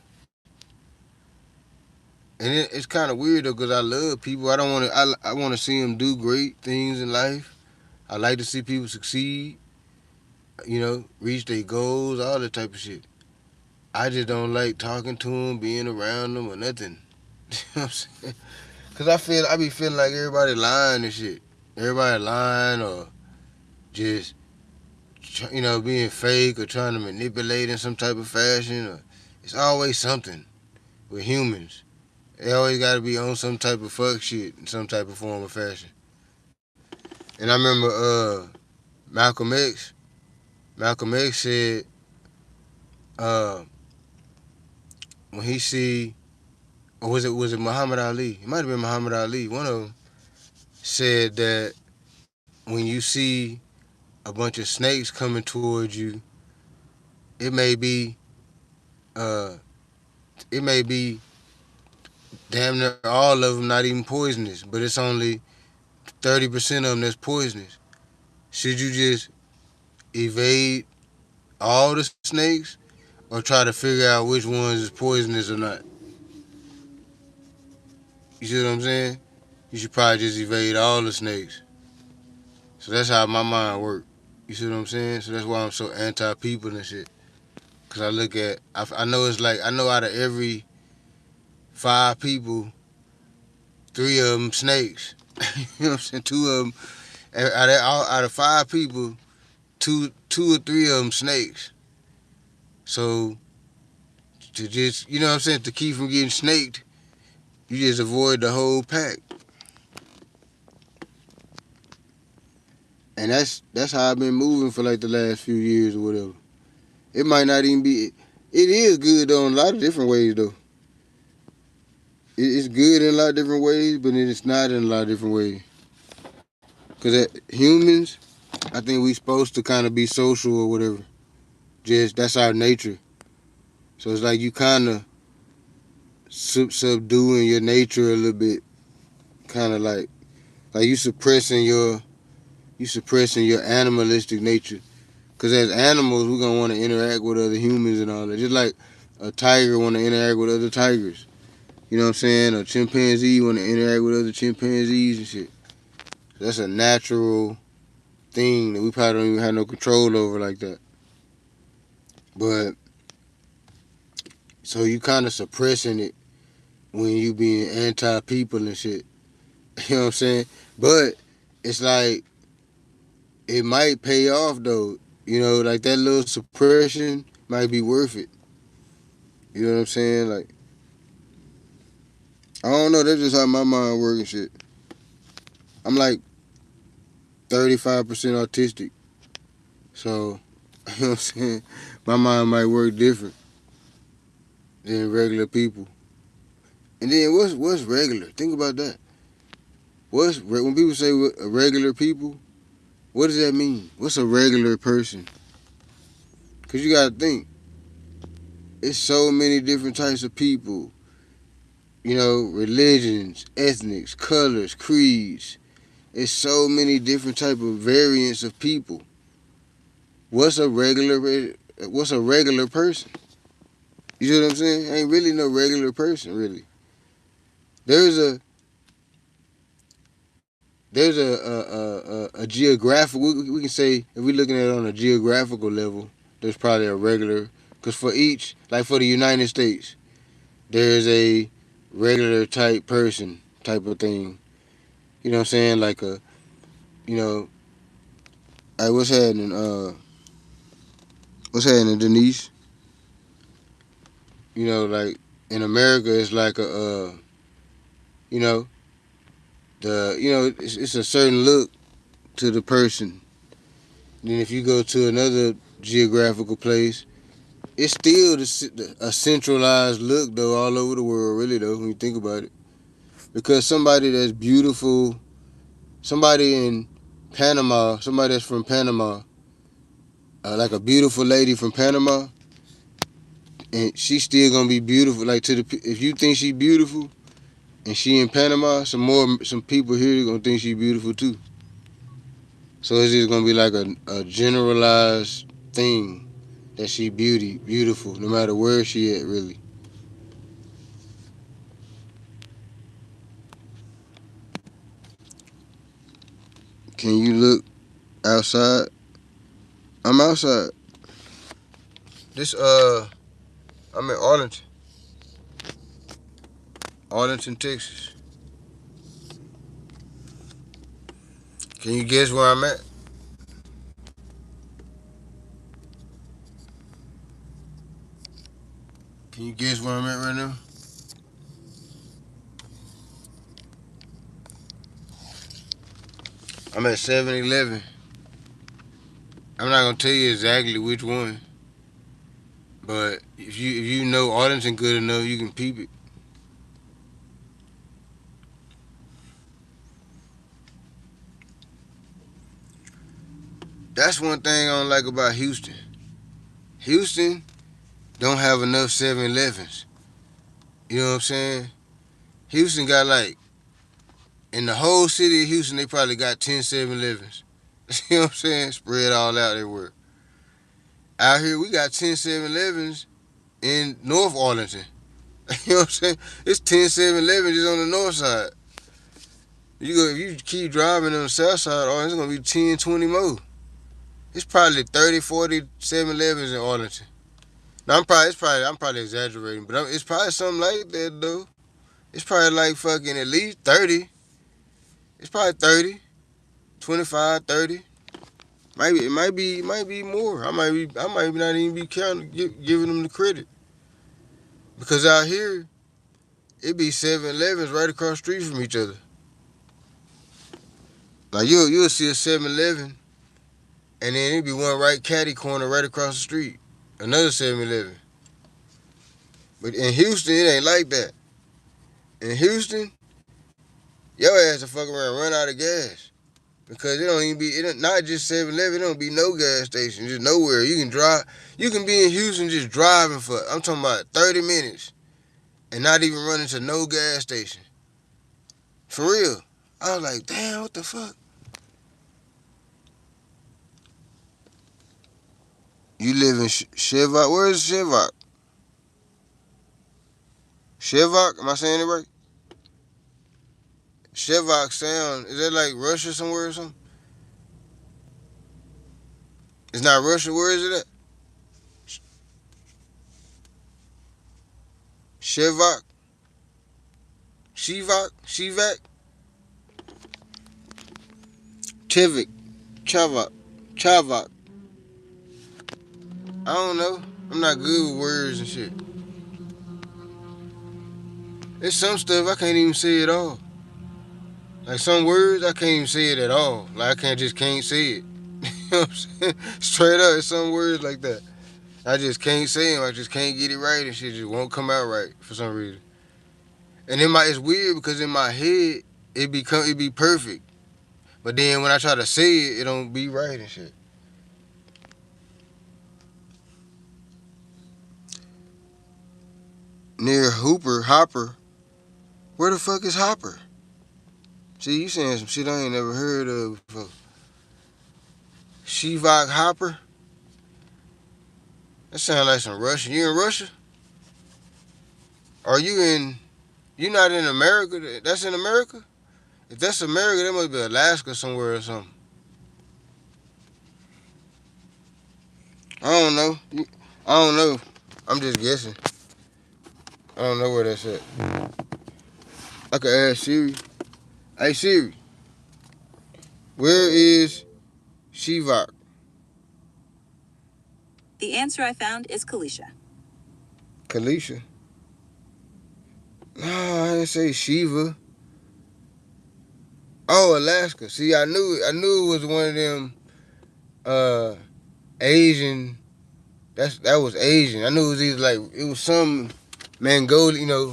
And it's kind of weird though, cause I love people. I don't want to. I want to see them do great things in life. I like to see people succeed. Reach their goals, all that type of shit. I just don't like talking to them, being around them, or nothing. You know what I'm saying? Cause I be feeling like everybody lying and shit. Everybody lying or just being fake or trying to manipulate in some type of fashion. Or it's always something with humans. They always got to be on some type of fuck shit in some type of form or fashion. And I remember Malcolm X. Malcolm X said uh, when he see, or was it Muhammad Ali? It might have been Muhammad Ali. One of them said that when you see a bunch of snakes coming towards you, it may be uh, it may be damn near all of them not even poisonous, but it's only 30% of them that's poisonous. Should you just evade all the snakes or try to figure out which ones is poisonous or not? You see what I'm saying? You should probably just evade all the snakes. So that's how my mind works. You see what I'm saying? So that's why I'm so anti people and shit. Cause I look at, I know it's like, I know out of every 5 people, 3 of them snakes. You know what I'm saying? 2 of them, out of 5 people, two or 3 of them snakes. So to just, you know what I'm saying, to keep from getting snaked, you just avoid the whole pack. And that's how I've been moving for like the last few years or whatever. It might not even be. It is good though in a lot of different ways though. It's good in a lot of different ways, but it's not in a lot of different ways. Cause humans, I think we supposed to kind of be social or whatever. Just that's our nature. So it's like you kind of subduing your nature a little bit. Kind of like you suppressing your animalistic nature. Cause as animals, we're gonna want to interact with other humans and all that. Just like a tiger want to interact with other tigers. You know what I'm saying? A chimpanzee want to interact with other chimpanzees and shit. That's a natural thing that we probably don't even have no control over like that. But so you kind of suppressing it when you being anti people and shit. You know what I'm saying? But it's like it might pay off though. You know, like that little suppression might be worth it. You know what I'm saying? Like I don't know. That's just how my mind works and shit. I'm like 35% autistic, so you know what I'm saying. My mind might work different than regular people. And then what's regular? Think about that. When people say regular people? What does that mean? What's a regular person? Cause you gotta think. It's so many different types of people. You know, religions, ethnics, colors, creeds. It's so many different type of variants of people. What's a regular? What's a regular person? You see what I'm saying? Ain't really no regular person, really. There's a there's a geographical. We can say if we're looking at it on a geographical level, there's probably a regular. Because for each, like for the United States, there's a regular type person type of thing. You know what I'm saying? Like you know, hey, what's happening? What's happening, Denise? You know, like in America, it's like you know, it's a certain look to the person. Then if you go to another geographical place, it's still a centralized look though all over the world, really though when you think about it. Because somebody that's beautiful, somebody in Panama, somebody that's from Panama, like a beautiful lady from Panama, and she's still gonna be beautiful. Like if you think she's beautiful and she in Panama, some people here gonna think she's beautiful too. So it's just gonna be like a generalized thing that she beautiful, no matter where she at, really. Can you look outside? I'm outside. This I'm in Arlington, Texas. Can you guess where I'm at? Can you guess where I'm at right now? I'm at 7-Eleven. I'm not gonna tell you exactly which one, but if you know Arlington good enough, you can peep it. That's one thing I don't like about Houston. Houston don't have enough 7-Elevens. You know what I'm saying? Houston got like, in the whole city of Houston, they probably got 10 7-Elevens. You know what I'm saying? Spread all out everywhere. Out here, we got 10 7-Elevens in North Arlington. You know what I'm saying? It's 10 7-Elevens just on the north side. If you keep driving on the south side, oh, it's going to be 10, 20 more. It's probably 30, 40 7-Elevens in Arlington. Now, I'm probably exaggerating, but it's probably something like that, though. It's probably like fucking at least 30. It's probably 30, 25, 30. It might be more. I might not even be counting, giving them the credit. Because out here, it be 7-Elevens right across the street from each other. Like you'll see a 7-Eleven, and then it be one right catty corner right across the street, another 7-Eleven. But in Houston, it ain't like that. In Houston, your ass will fuck around and run out of gas. Because it not just 7-Eleven, it don't be no gas station, just nowhere. You can be in Houston just driving for, I'm talking about 30 minutes and not even run into no gas station. For real. I was like, damn, what the fuck? You live in Shevok? Where is Shevok? Shevok? Am I saying it right? Shevok sound, is that like Russia somewhere or something? It's not Russia, where is it at? Shevok? Shivak? Chivik? Chavak? I don't know. I'm not good with words and shit. There's some stuff I can't even say at all. Like some words I can't even say it at all. Like I can't say it. You know what I'm saying? Straight up, it's some words like that. I just can't say them. I just can't get it right and shit just won't come out right for some reason. And it's weird because in my head it be perfect. But then when I try to say it, it don't be right and shit. Near Hopper. Where the fuck is Hopper? See, you saying some shit I ain't never heard of before. Shivak Hopper? That sounds like some Russian. You in Russia? Are you not in America? That's in America? If that's America, that must be Alaska somewhere or something. I don't know. I don't know. I'm just guessing. I don't know where that's at. I could ask Siri. Hey Siri, where is Shivak? The answer I found is Kalisha. Kalisha? No, I didn't say Shiva. Oh, Alaska. See, I knew it was one of them Asian. That was Asian. I knew it was either like it was some Mongolian.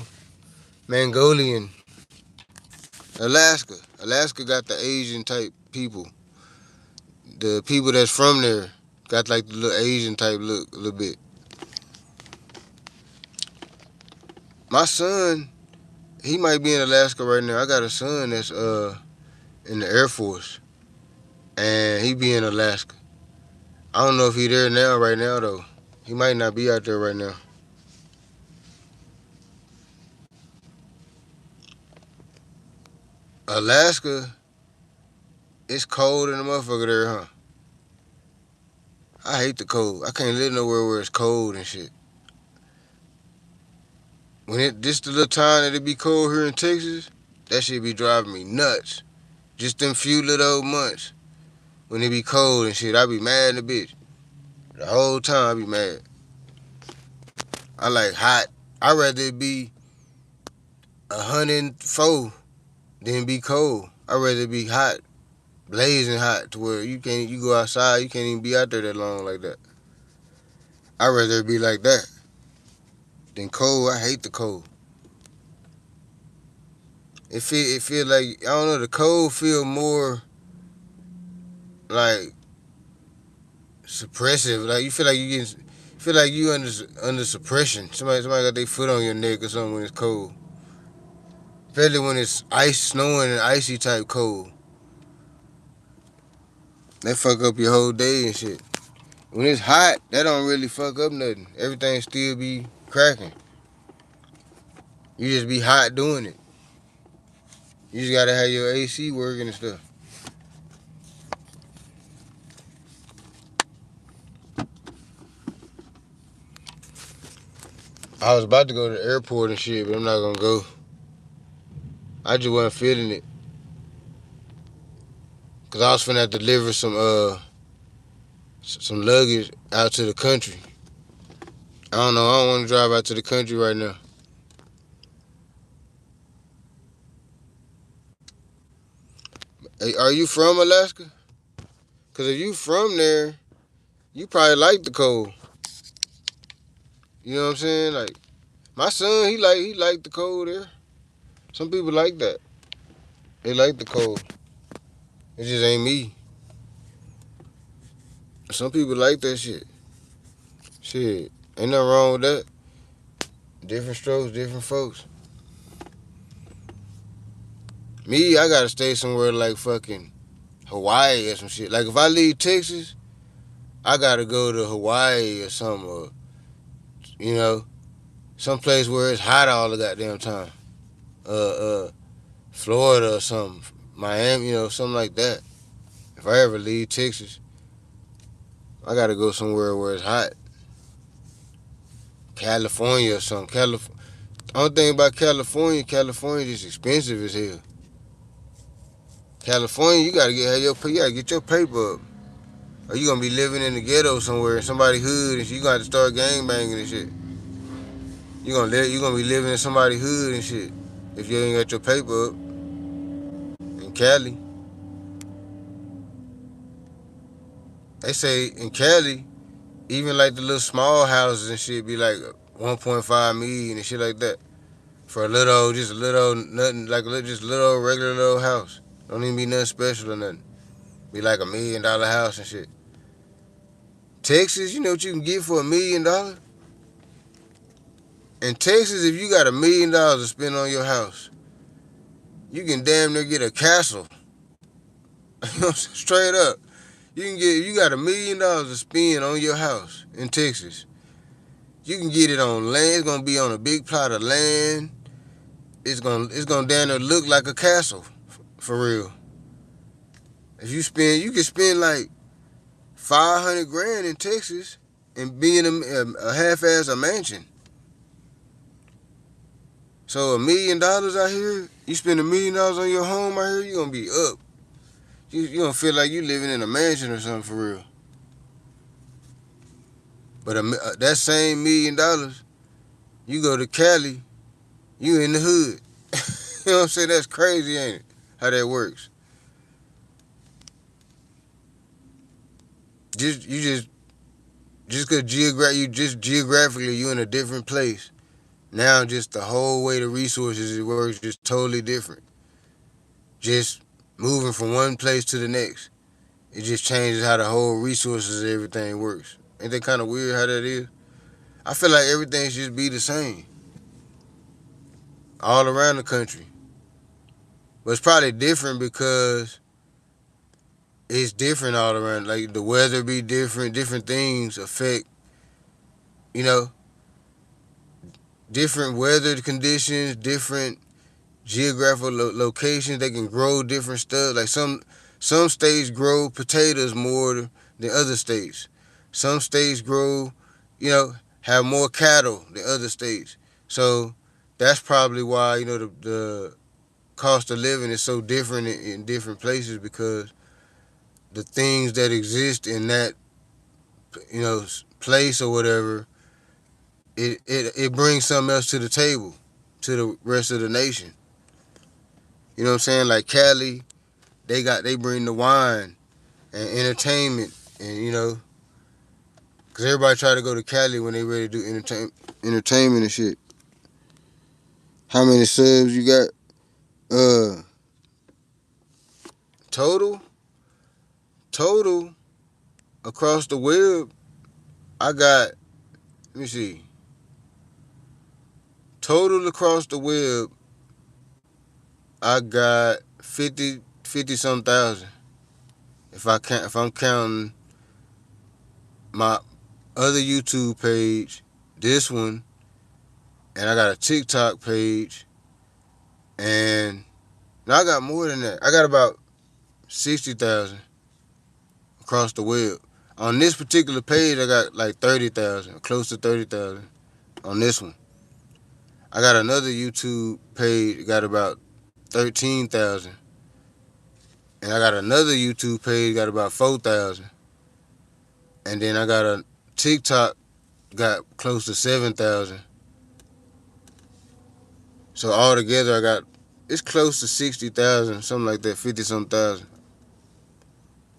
Alaska. Alaska got the Asian type people. The people that's from there got like the little Asian type look a little bit. My son, he might be in Alaska right now. I got a son that's in the Air Force, and he be in Alaska. I don't know if he there now right now though. He might not be out there right now. Alaska, it's cold in the motherfucker there, huh? I hate the cold. I can't live nowhere where it's cold and shit. Just the little time that it be cold here in Texas, that shit be driving me nuts. Just them few little old months when it be cold and shit, I be mad in the bitch. The whole time I be mad. I like hot. I'd rather it be 104 than be cold. I'd rather it be hot blazing hot to where you go outside, you can't even be out there that long like that. I'd rather it be like that than cold. I hate the cold. It feel like I don't know. The cold feel more like suppressive. Like you feel like you under suppression. Somebody got their foot on your neck or something when it's cold. Especially when it's ice, snowing, and icy type cold. That fuck up your whole day and shit. When it's hot, that don't really fuck up nothing. Everything still be cracking. You just be hot doing it. You just gotta have your AC working and stuff. I was about to go to the airport and shit, but I'm not gonna go. I just wasn't feeling it. Cause I was finna have to deliver some luggage out to the country. I don't know, I don't wanna drive out to the country right now. Hey, are you from Alaska? Cause if you from there, you probably like the cold. You know what I'm saying? Like my son, he like the cold there. Some people like that. They like the cold. It just ain't me. Some people like that shit. Shit, ain't nothing wrong with that. Different strokes, different folks. Me, I gotta stay somewhere like fucking Hawaii or some shit. Like if I leave Texas, I gotta go to Hawaii or something, or you know, some place where it's hot all the goddamn time. Florida or something, Miami, something like that. If I ever leave Texas, I gotta go somewhere where it's hot. California or something. Only thing about California is expensive as hell. California, you gotta get your paper up. Or you gonna be living in the ghetto somewhere in somebody's hood and shit. You gonna have to start gang banging and shit. You gonna be living in somebody's hood and shit. If you ain't got your paper up in Cali. They say in Cali, even like the little small houses and shit be like 1.5 million and shit like that. For just a little, nothing, like just a little regular little house. Don't even be nothing special or nothing. Be like $1 million house and shit. Texas, you know what you can get for $1 million? In Texas, if you got $1 million to spend on your house, you can damn near get a castle. Straight up. You got $1 million to spend on your house in Texas. You can get it on land. It's gonna be on a big plot of land. It's gonna damn near look like a castle, for real. If you can spend like 500 grand in Texas and be in a half-ass a mansion. So $1 million out here, you spend $1 million on your home out here, you gonna be up. You gonna feel like you living in a mansion or something for real. But that same $1 million, you go to Cali, you in the hood. You know what I'm saying? That's crazy, ain't it? How that works. Just cause geographically you in a different place. Now just the whole way the resources it works just totally different. Just moving from one place to the next. It just changes how the whole resources and everything works. Ain't that kind of weird how that is? I feel like everything should just be the same all around the country. But it's probably different because it's different all around. Like the weather be different. Different things affect, you know, different weather conditions, different geographical locations. They can grow different stuff. Like some states grow potatoes more than other states. Some states grow, have more cattle than other states. So that's probably why the cost of living is so different in different places because the things that exist in that place or whatever, it brings something else to the table to the rest of the nation. You know what I'm saying? Like Cali, they bring the wine and entertainment, and cause everybody try to go to Cali when they ready to do entertainment and shit. How many subs you got? Total across the web, I got. Let me see. Total across the web, I got 50 some thousand. If I'm counting my other YouTube page, this one, and I got a TikTok page, and now I got more than that. I got about 60,000 across the web. On this particular page, I got like 30,000, close to 30,000 on this one. I got another YouTube page, got about 13,000. And I got another YouTube page, got about 4,000. And then I got a TikTok, got close to 7,000. So altogether, it's close to 60,000, something like that, 50 some thousand.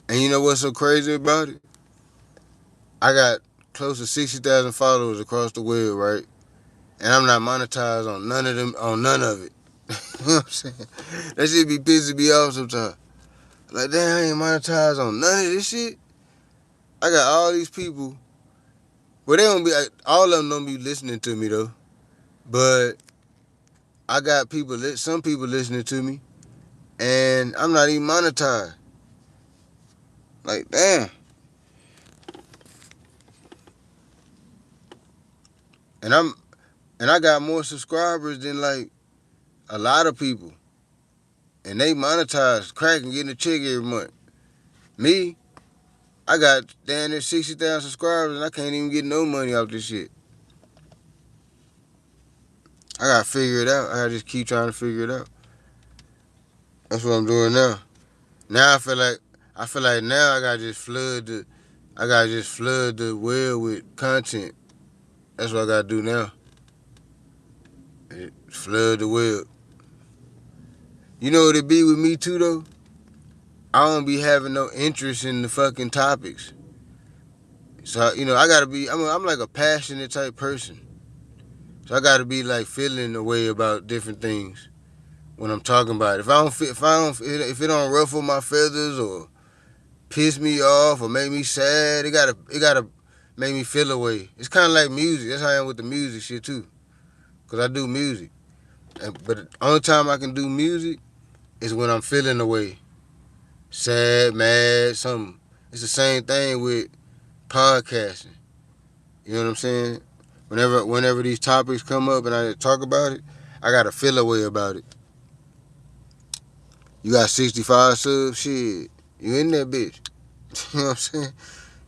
And you know what's so crazy about it? I got close to 60,000 followers across the web, right? And I'm not monetized on none of them, on none of it. You know what I'm saying? That shit be pissing me off sometimes. Like, damn, I ain't monetized on none of this shit. I got all these people. Well, they don't be, all of them don't be listening to me though. But I got some people listening to me, and I'm not even monetized. Like, damn. And I got more subscribers than like a lot of people. And they monetize, cracking, getting a check every month. Me, I got damn near 60,000 subscribers and I can't even get no money off this shit. I gotta figure it out. I gotta just keep trying to figure it out. That's what I'm doing now. Now I feel like now I gotta just flood the well with content. That's what I gotta do now. Flood the well. You know what it be with me too though? I don't be having no interest in the fucking topics. So I gotta be. I'm like a passionate type person. So I gotta be like feeling a way about different things when I'm talking about it. If it don't ruffle my feathers or piss me off or make me sad, it gotta make me feel a way. It's kind of like music. That's how I am with the music shit too. Cause I do music, but the only time I can do music is when I'm feeling a way, sad, mad, something. It's the same thing with podcasting. You know what I'm saying? Whenever these topics come up and I talk about it, I gotta feel a way about it. You got 65 subs, shit. You in that bitch. You know what I'm saying?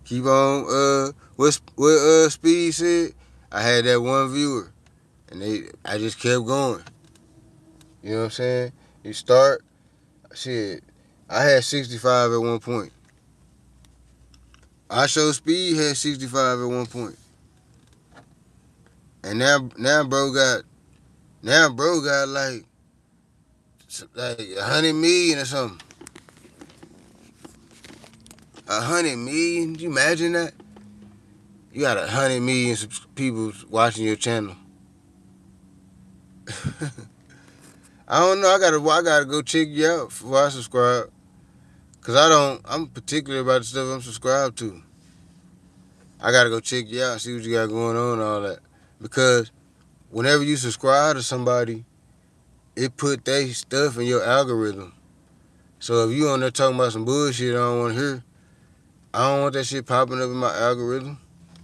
Keep on. What Speed said? I had that one viewer, and I just kept going. You know what I'm saying? You start, shit. I had 65 at one point. I Show Speed had 65 at one point. And now bro got like 100 million or something. 100 million? Can you imagine that? You got 100 million people watching your channel. I don't know. I gotta go check you out before I subscribe. Cause I'm particular about the stuff I'm subscribed to. I gotta go check you out, see what you got going on and all that. Because whenever you subscribe to somebody, it put their stuff in your algorithm. So if you on there talking about some bullshit I don't want to hear, I don't want that shit popping up in my algorithm.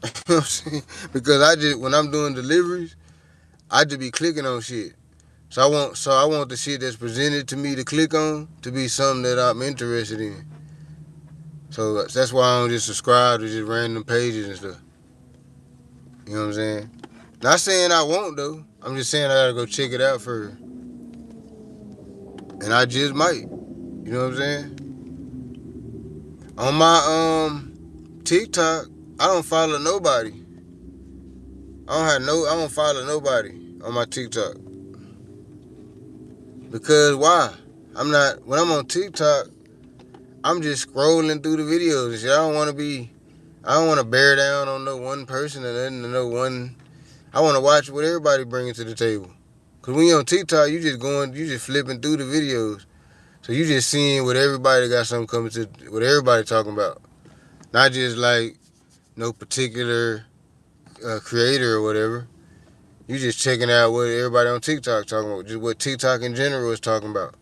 You know what I'm saying? Because when I'm doing deliveries, I just be clicking on shit. So I want the shit that's presented to me to click on to be something that I'm interested in. So that's why I don't just subscribe to just random pages and stuff. You know what I'm saying? Not saying I won't though. I'm just saying I gotta go check it out first. And I just might. You know what I'm saying? On my TikTok, I don't follow nobody. I don't follow nobody on my TikTok. Because why? When I'm on TikTok, I'm just scrolling through the videos and shit. I don't want to bear down on no one person or nothing, to no one. I want to watch what everybody bringing to the table. Cause when you on TikTok, you just flipping through the videos. So you just seeing what everybody got something coming to, what everybody talking about. Not just like no particular creator or whatever. You just checking out what everybody on TikTok talking about, just what TikTok in general is talking about.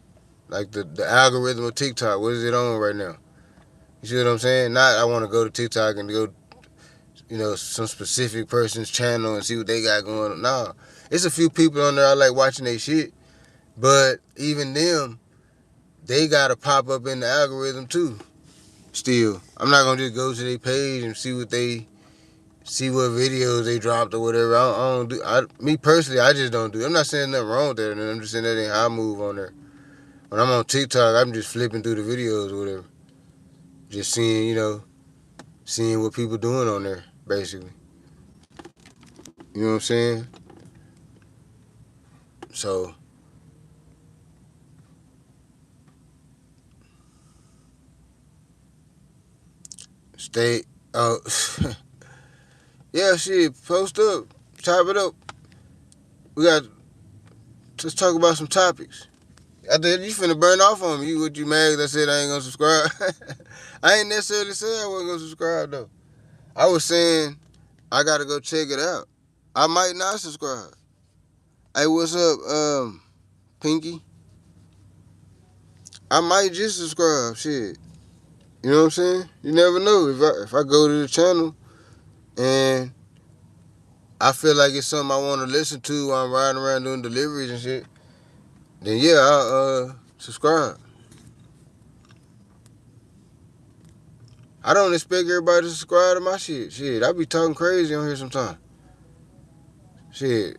Like the algorithm of TikTok, what is it on right now? You see what I'm saying? Not I want to go to TikTok and go, some specific person's channel and see what they got going on. Nah, it's a few people on there I like watching their shit, but even them, they gotta pop up in the algorithm too. Still, I'm not gonna just go to their page and see what videos they dropped or whatever. I don't do. Me personally, I just don't do. I'm not saying nothing wrong with that, and I'm just saying that ain't how I move on there. When I'm on TikTok, I'm just flipping through the videos or whatever, just seeing what people doing on there, basically. You know what I'm saying? So stay. Yeah, shit. Post up, chop it up. We got. Let's talk about some topics. I did. You finna burn off on me. You mad? I said I ain't gonna subscribe. I ain't necessarily said I wasn't gonna subscribe though. I was saying I gotta go check it out. I might not subscribe. Hey, what's up, Pinky? I might just subscribe. Shit. You know what I'm saying? You never know. If I go to the channel and I feel like it's something I want to listen to while I'm riding around doing deliveries and shit, then yeah, I'll subscribe. I don't expect everybody to subscribe to my shit. Shit, I be talking crazy on here sometimes. Shit,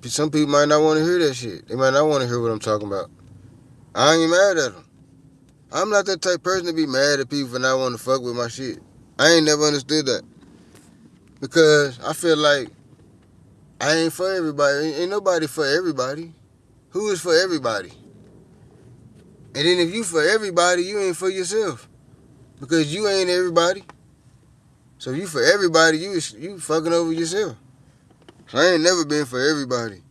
some people might not want to hear that shit. They might not want to hear what I'm talking about. I ain't mad at them. I'm not that type of person to be mad at people for not wanting to fuck with my shit. I ain't never understood that. Because I feel like I ain't for everybody. Ain't nobody for everybody. Who is for everybody? And then if you for everybody, you ain't for yourself. Because you ain't everybody. So if you for everybody, you fucking over yourself. So I ain't never been for everybody.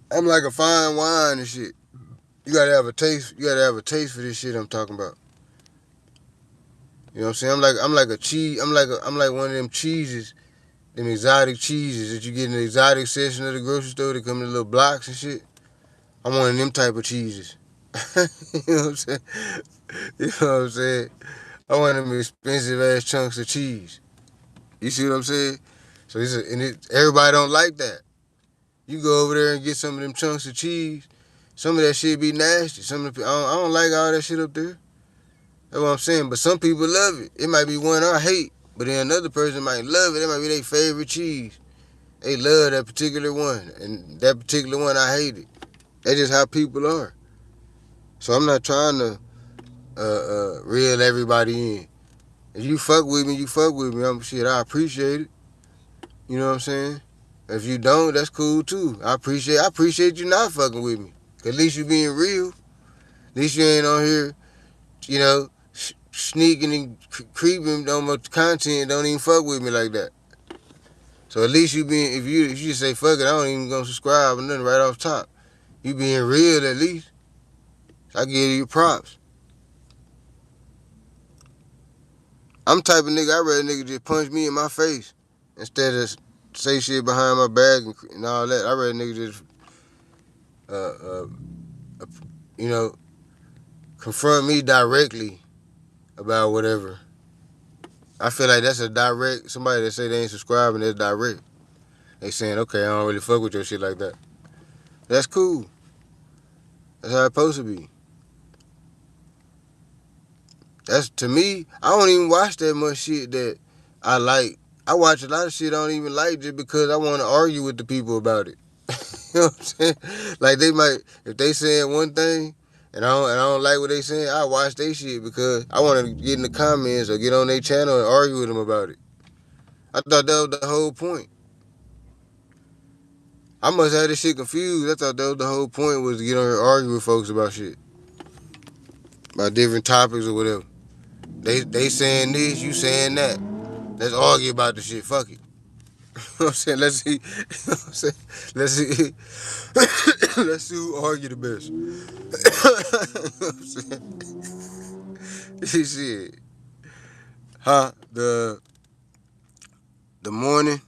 I'm like a fine wine and shit. You gotta have a taste. You gotta have a taste for this shit I'm talking about. You know what I'm saying? I'm like a cheese. I'm like one of them cheeses, them exotic cheeses that you get in the exotic section of the grocery store. They come in little blocks and shit. I'm one of them type of cheeses. You know what I'm saying? You know what I'm saying? I want them expensive ass chunks of cheese. You see what I'm saying? So everybody don't like that. You go over there and get some of them chunks of cheese. Some of that shit be nasty. I don't like all that shit up there. That's what I'm saying. But some people love it. It might be one I hate, but then another person might love it. It might be their favorite cheese. They love that particular one, and that particular one I hate it. That's just how people are. So I'm not trying to reel everybody in. If you fuck with me, you fuck with me. I appreciate it. You know what I'm saying? If you don't, that's cool too. I appreciate you not fucking with me. At least you being real. At least you ain't on here, sneaking and creeping on my content. Don't even fuck with me like that. So at least you being, if you just say fuck it, I don't even gonna subscribe or nothing right off top. You being real at least. So I give you props. I'm the type of nigga, I'd rather nigga just punch me in my face instead of say shit behind my back and all that. I'd rather nigga just, uh, uh, you know, confront me directly about whatever. I feel like that's a direct, somebody that say they ain't subscribing, that's direct. They saying, okay, I don't really fuck with your shit like that. That's cool. That's how it's supposed to be. That's, to me, I don't even watch that much shit that I like. I watch a lot of shit I don't even like just because I want to argue with the people about it. You know what I'm saying? Like they might, if they saying one thing and I don't like what they saying, I watch they shit because I want to get in the comments or get on their channel and argue with them about it. I thought that was the whole point. I must have this shit confused. I thought that was the whole point, was to get on here and argue with folks about shit. about different topics or whatever. They saying this, you saying that. Let's argue about the shit. Fuck it. You know what I'm saying? Let's see. You know what I'm saying? Let's see. Let's see who argue the best. You know what I'm saying? Shit. Huh? The morning.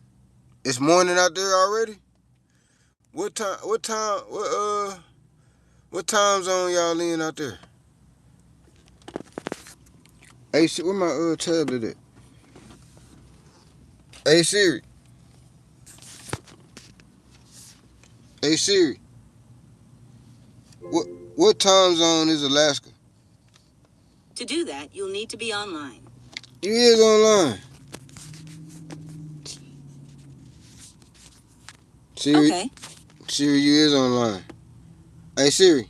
It's morning out there already? What time what time zone y'all in out there? Hey, shit, where my tablet at? Hey Siri. Hey Siri. What what time zone is Alaska? To do that, you'll need to be online. You is online. Siri, Okay. Siri, you is online. Hey Siri.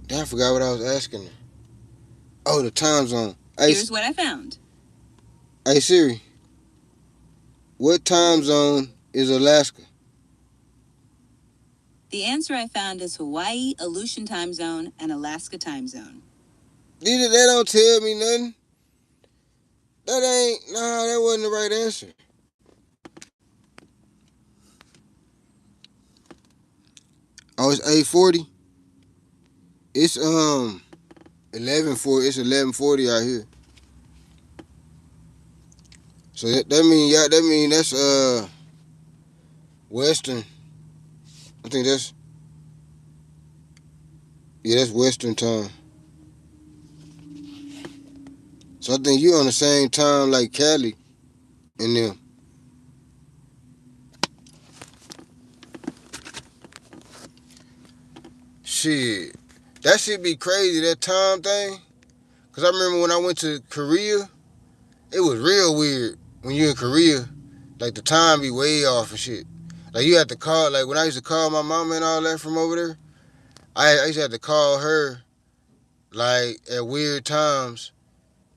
Damn, I forgot what I was asking her. Oh, the time zone. Here's what I found. Hey Siri. What time zone is Alaska? The answer I found is Hawaii, Aleutian time zone, and Alaska time zone. That don't tell me nothing. That wasn't the right answer. Oh, it's 8:40. It's 11:40. It's 11:40 out here. So that mean that's Western. I think that's Western time. So I think you on the same time like Cali and them. Shit. That shit be crazy, that time thing. Cause I remember when I went to Korea, it was real weird when you in Korea. Like the time be way off and shit. Like you had to call, like when I used to call my mama and all that from over there, I used to have to call her like at weird times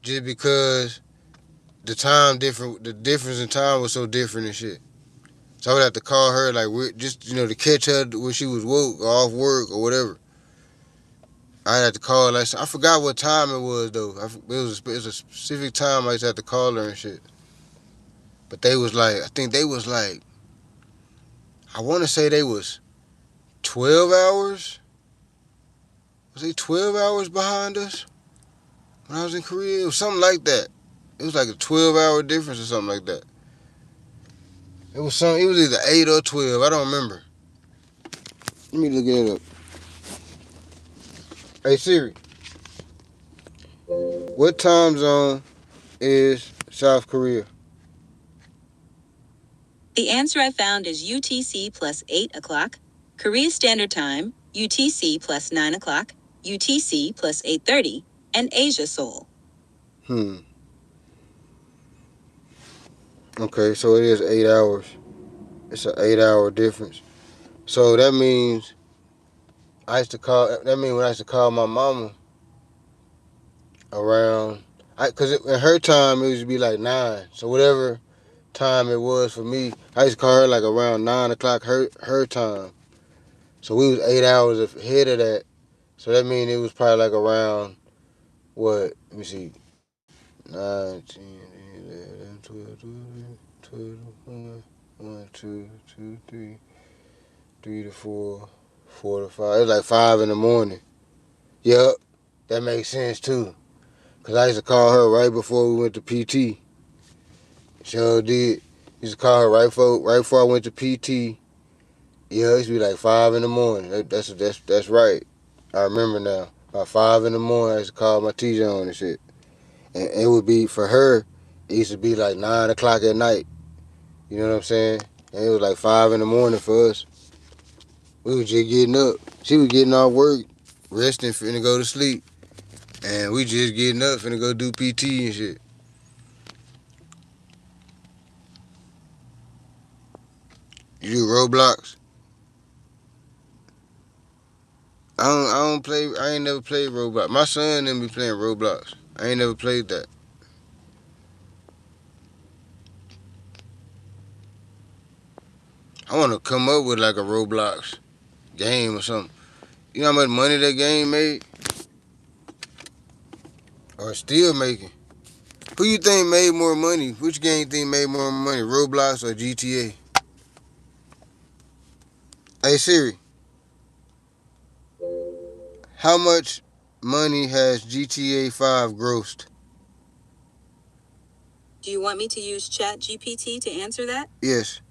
just because the difference in time was so different and shit. So I would have to call her like just to catch her when she was woke or off work or whatever. I had to call her. Like, I forgot what time it was though. It was a specific time I used to have to call her and shit. But they was like, I think they was like, I want to say they was 12 hours. Was they 12 hours behind us when I was in Korea? It was something like that. It was like a 12-hour difference or something like that. It was either 8 or 12. I don't remember. Let me look it up. Hey Siri, what time zone is South Korea? The answer I found is UTC plus 8 o'clock, Korea Standard Time, UTC plus 9 o'clock, UTC plus 8:30, and Asia Seoul. Okay, so it is 8 hours. It's an 8-hour difference. So that means when I used to call my mama around, cause in her time it used to be like 9. So whatever time it was for me, I used to call her like around 9 o'clock her time. So we was 8 hours ahead of that. So that means it was probably like around what? Let me see, 9, 10, 11, 12, 12, 1, 2, 2, 3, 3 to 4, 4 to 5. It was like 5 in the morning. Yep, that makes sense too. Cause I used to call her right before we went to PT. Sure did. Used to call her right before I went to PT. Yeah, it used to be like 5 in the morning. That's right. I remember now. About 5 in the morning, I used to call my teacher on and shit. And it would be for her. It used to be like 9 o'clock at night. You know what I'm saying? And it was like 5 in the morning for us. We was just getting up. She was getting off work, resting, finna go to sleep. And we just getting up, finna go do PT and shit. You do Roblox? I don't play. I ain't never played Roblox. My son and be playing Roblox. I ain't never played that. I want to come up with like a Roblox game or something. You know how much money that game made? Or still making? Who you think made more money? Which game you think made more money? Roblox or GTA? Hey Siri, how much money has GTA 5 grossed? Do you want me to use ChatGPT to answer that? Yes.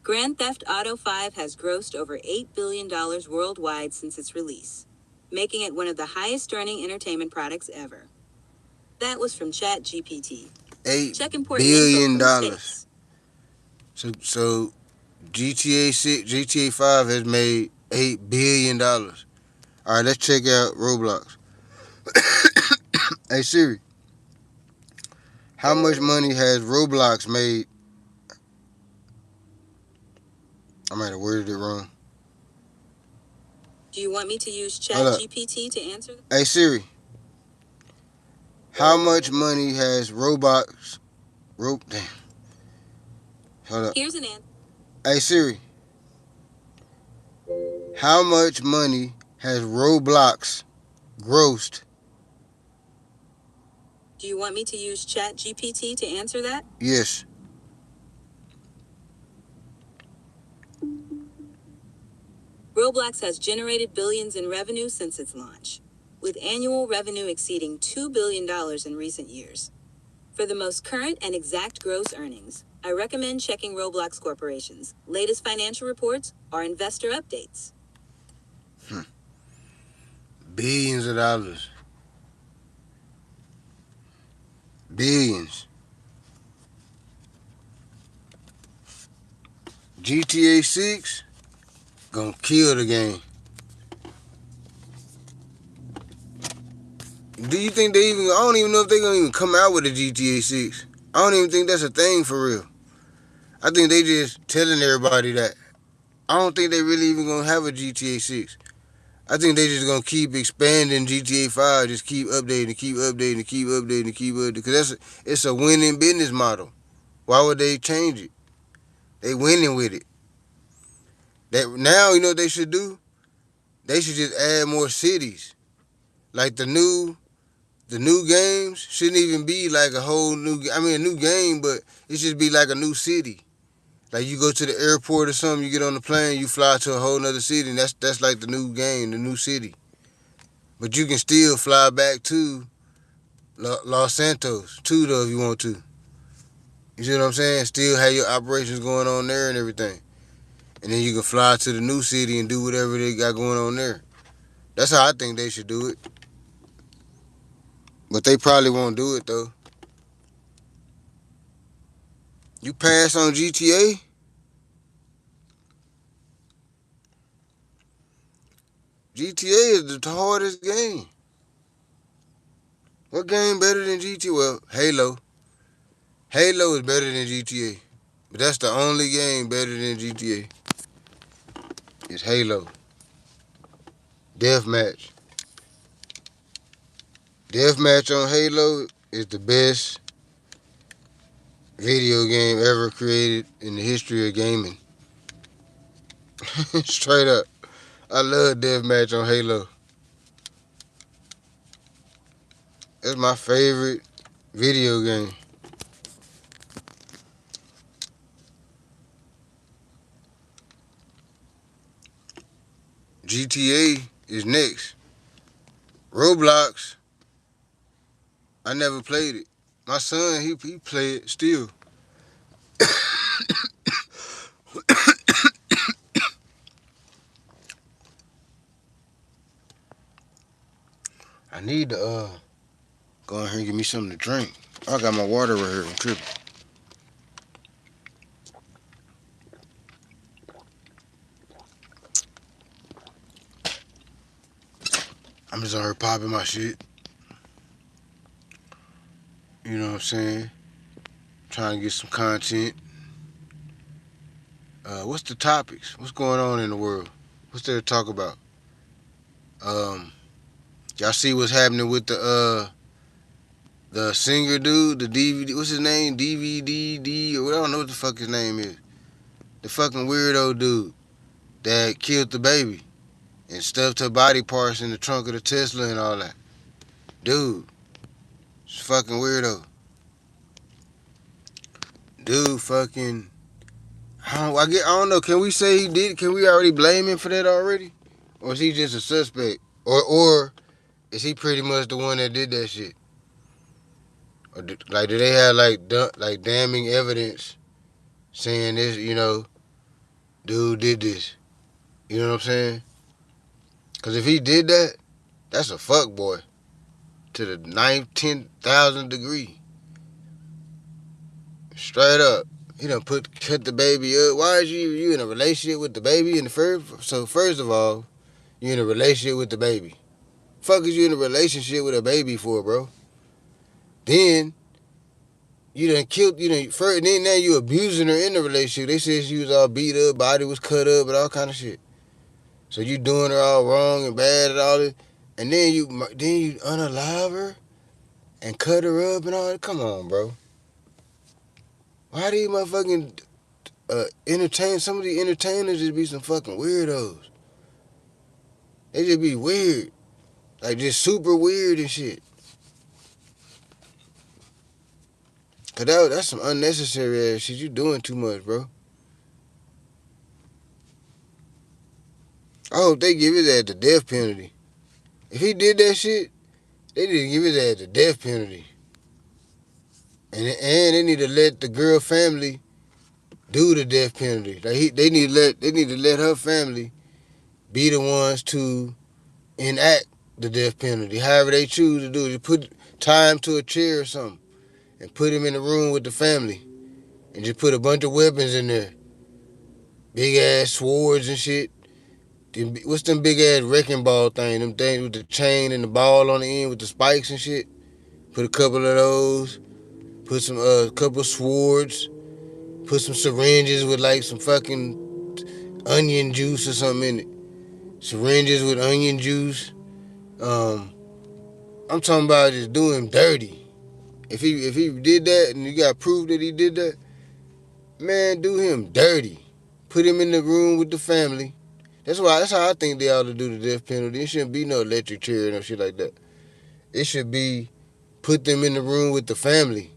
Grand Theft Auto 5 has grossed over $8 billion worldwide since its release, making it one of the highest earning entertainment products ever. That was from ChatGPT. Check important info for $8 billion. mistakes. So GTA 6, GTA 5 has made $8 billion. All right, let's check out Roblox. Hey Siri, how much money has Roblox made? I might have worded it wrong. Do you want me to use ChatGPT to answer? Hey Siri, how much money has Roblox? Damn. Hold up. Here's an answer. Hey Siri, how much money has Roblox grossed? Do you want me to use ChatGPT to answer that? Yes. Roblox has generated billions in revenue since its launch, with annual revenue exceeding $2 billion in recent years. For the most current and exact gross earnings, I recommend checking Roblox Corporation's latest financial reports or investor updates. Billions of dollars. Billions. GTA 6 gonna kill the game. Do you think they even? I don't even know if they're gonna even come out with a GTA 6. I don't even think that's a thing for real. I think they just telling everybody that. I don't think they really even gonna have a GTA 6. I think they just gonna keep expanding GTA 5, just keep updating, keep updating, keep updating, keep updating. Because it's a winning business model. Why would they change it? They winning with it. That now, you know what they should do? They should just add more cities. Like the new games shouldn't even be like a whole new. I mean, a new game, but it should be like a new city. Like you go to the airport or something, you get on the plane, you fly to a whole nother city, and that's like the new game, the new city. But you can still fly back to Los Santos too, though, if you want to. You see what I'm saying? Still have your operations going on there and everything, and then you can fly to the new city and do whatever they got going on there. That's how I think they should do it. But they probably won't do it though. You pass on GTA? GTA is the hardest game. What game better than GTA? Well, Halo. Halo is better than GTA. But that's the only game better than GTA. It's Halo. Deathmatch. Deathmatch on Halo is the best video game ever created in the history of gaming. Straight up. I love Deathmatch on Halo. That's my favorite video game. GTA is next. Roblox, I never played it. My son, he play it still. I need to go in here and give me something to drink. I got my water right here. I'm tripping. I'm just on here popping my shit. You know what I'm saying? Trying to get some content. What's the topics? What's going on in the world? What's there to talk about? Um, y'all see what's happening with the The singer dude, the DVD, what's his name? DVD, or I don't know what the fuck his name is. The fucking weirdo dude that killed the baby and stuffed her body parts in the trunk of the Tesla and all that. Dude, it's fucking weirdo. Dude, fucking. I don't know. Can we say he did? Can we already blame him for that already, or is he just a suspect, or is he pretty much the one that did that shit? Or do they have like damning evidence saying this? Dude did this. You know what I'm saying? Because if he did that, that's a fuck boy to the ninth, 10,000th degree. Straight up. He done cut the baby up. Why is you in a relationship with the baby in the first? So first of all, you in a relationship with the baby. Fuck is you in a relationship with a baby for, bro? Then you done killed. First, then now you abusing her in the relationship. They said she was all beat up, body was cut up, and all kind of shit. So you doing her all wrong and bad and all this, and then you unalive her and cut her up and all that. Come on, bro. Why do you motherfucking entertain? Some of the entertainers just be some fucking weirdos. They just be weird, like just super weird and shit. Cause that's some unnecessary ass shit. You doing too much, bro. I hope they give his ass the death penalty. If he did that shit, they need to give his ass the death penalty. And they need to let the girl family do the death penalty. Like they need to let her family be the ones to enact the death penalty. However they choose to do it. Tie him to a chair or something and put him in the room with the family and just put a bunch of weapons in there. Big ass swords and shit. What's them big ass wrecking ball thing? Them things with the chain and the ball on the end with the spikes and shit. Put a couple of those. Put some couple swords. Put some syringes with like some fucking onion juice or something in it. Syringes with onion juice. I'm talking about just do him dirty. If he did that and you got proof that he did that, man, do him dirty. Put him in the room with the family. That's how I think they ought to do the death penalty. It shouldn't be no electric chair and no shit like that. It should be put them in the room with the family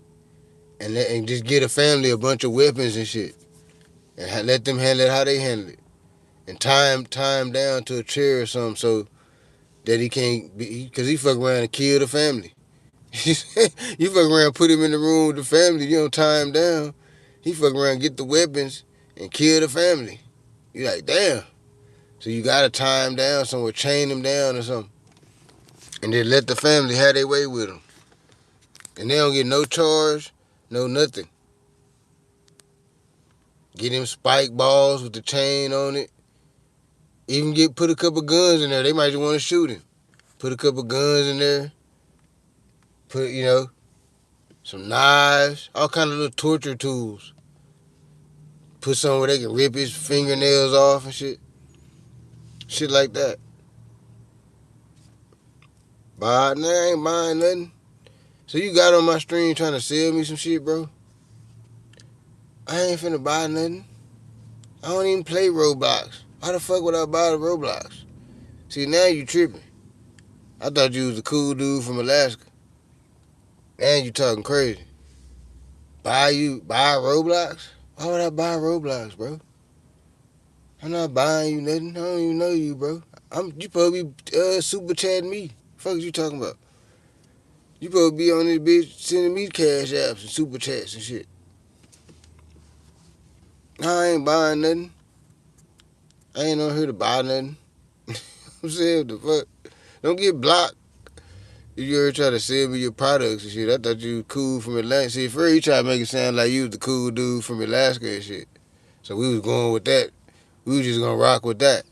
and just get a family a bunch of weapons and shit. And let them handle it how they handle it. And tie him down to a chair or something so that he can't be, because he fuck around and kill the family. You fuck around and put him in the room with the family, you don't tie him down. He fuck around and get the weapons and kill the family. You like, damn. So you gotta tie him down somewhere, chain him down or something. And then let the family have their way with him. And they don't get no charge, no nothing. Get him spike balls with the chain on it. Even put a couple guns in there. They might just want to shoot him. Put a couple guns in there. Put, some knives, all kind of little torture tools. Put something where they can rip his fingernails off and shit. Shit like that. I ain't buying nothing. So you got on my stream trying to sell me some shit, bro? I ain't finna buy nothing. I don't even play Roblox. Why the fuck would I buy the Roblox? See, now you tripping. I thought you was a cool dude from Alaska. Now you talking crazy. Buy Roblox? Why would I buy Roblox, bro? I'm not buying you nothing. I don't even know you, bro. You supposed to be super chatting me. Fuck is you talking about? You supposed to be on this bitch sending me cash apps and super chats and shit. I ain't buying nothing. I ain't on here to buy nothing. I'm saying, what the fuck? Don't get blocked. If you ever try to sell me your products and shit, I thought you was cool from Atlanta. See, first you try to make it sound like you was the cool dude from Alaska and shit. So we was going with that. We was just gonna rock with that.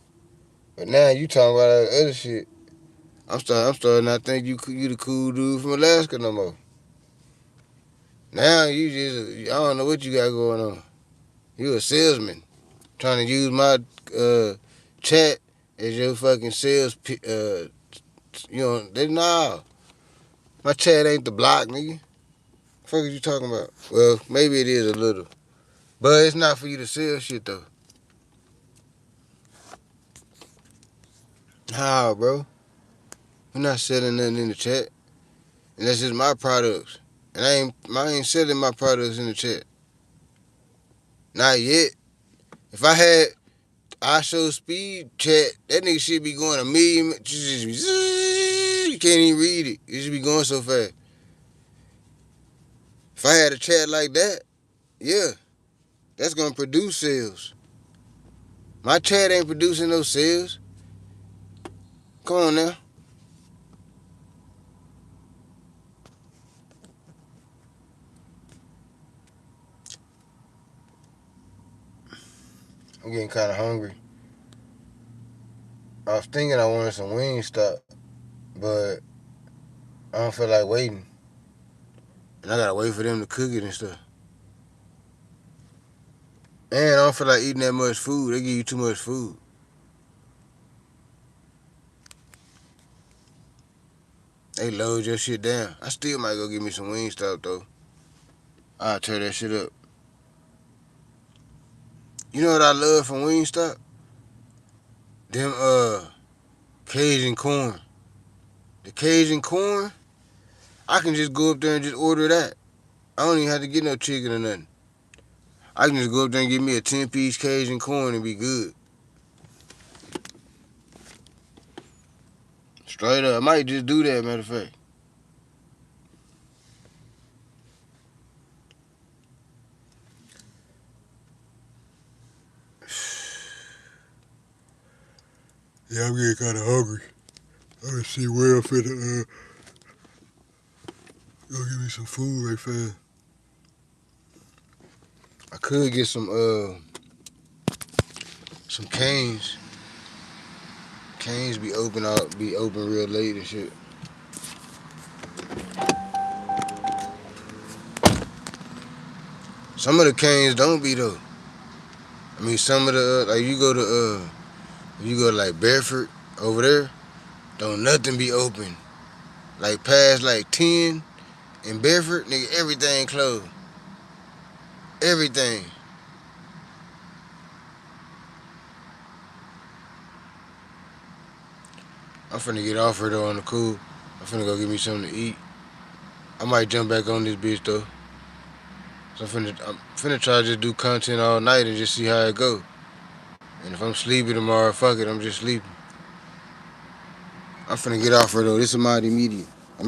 But now you talking about that other shit. I'm starting not think you the cool dude from Alaska no more. Now you just, I don't know what you got going on. You a salesman trying to use my chat as your fucking sales. Nah. My chat ain't the block, nigga. Fuck is you talking about? Well, maybe it is a little. But it's not for you to sell shit, though. How, bro? We're not selling nothing in the chat. And that's just my products. And I ain't selling my products in the chat. Not yet. If I had I show speed chat, that nigga should be going a million. You can't even read it. It should be going so fast. If I had a chat like that, yeah, that's gonna produce sales. My chat ain't producing no sales. Come on now. I'm getting kind of hungry. I was thinking I wanted some Wingstop, but I don't feel like waiting. And I gotta wait for them to cook it and stuff. And I don't feel like eating that much food. They give you too much food. They load your shit down. I still might go get me some Wingstop though. I'll tear that shit up. You know what I love from Wingstop? Them Cajun corn. The Cajun corn, I can just go up there and just order that. I don't even have to get no chicken or nothing. I can just go up there and get me a 10-piece Cajun corn and be good. Straight up. I might just do that, matter of fact. Yeah, I'm getting kind of hungry. I'm gonna see where I'm finna go get me some food right fast. I could get some Canes. Canes be open real late and shit. Some of the Canes don't be though. I mean, some of the like you go to like Bedford over there, don't nothing be open. Like past like 10 in Bedford, nigga, everything closed. Everything. I'm finna get off her though on the cool. I'm finna go get me something to eat. I might jump back on this bitch though. So I'm finna try to just do content all night and just see how it go. And if I'm sleepy tomorrow, fuck it, I'm just sleeping. I'm finna get off her though. This is a mighty medium.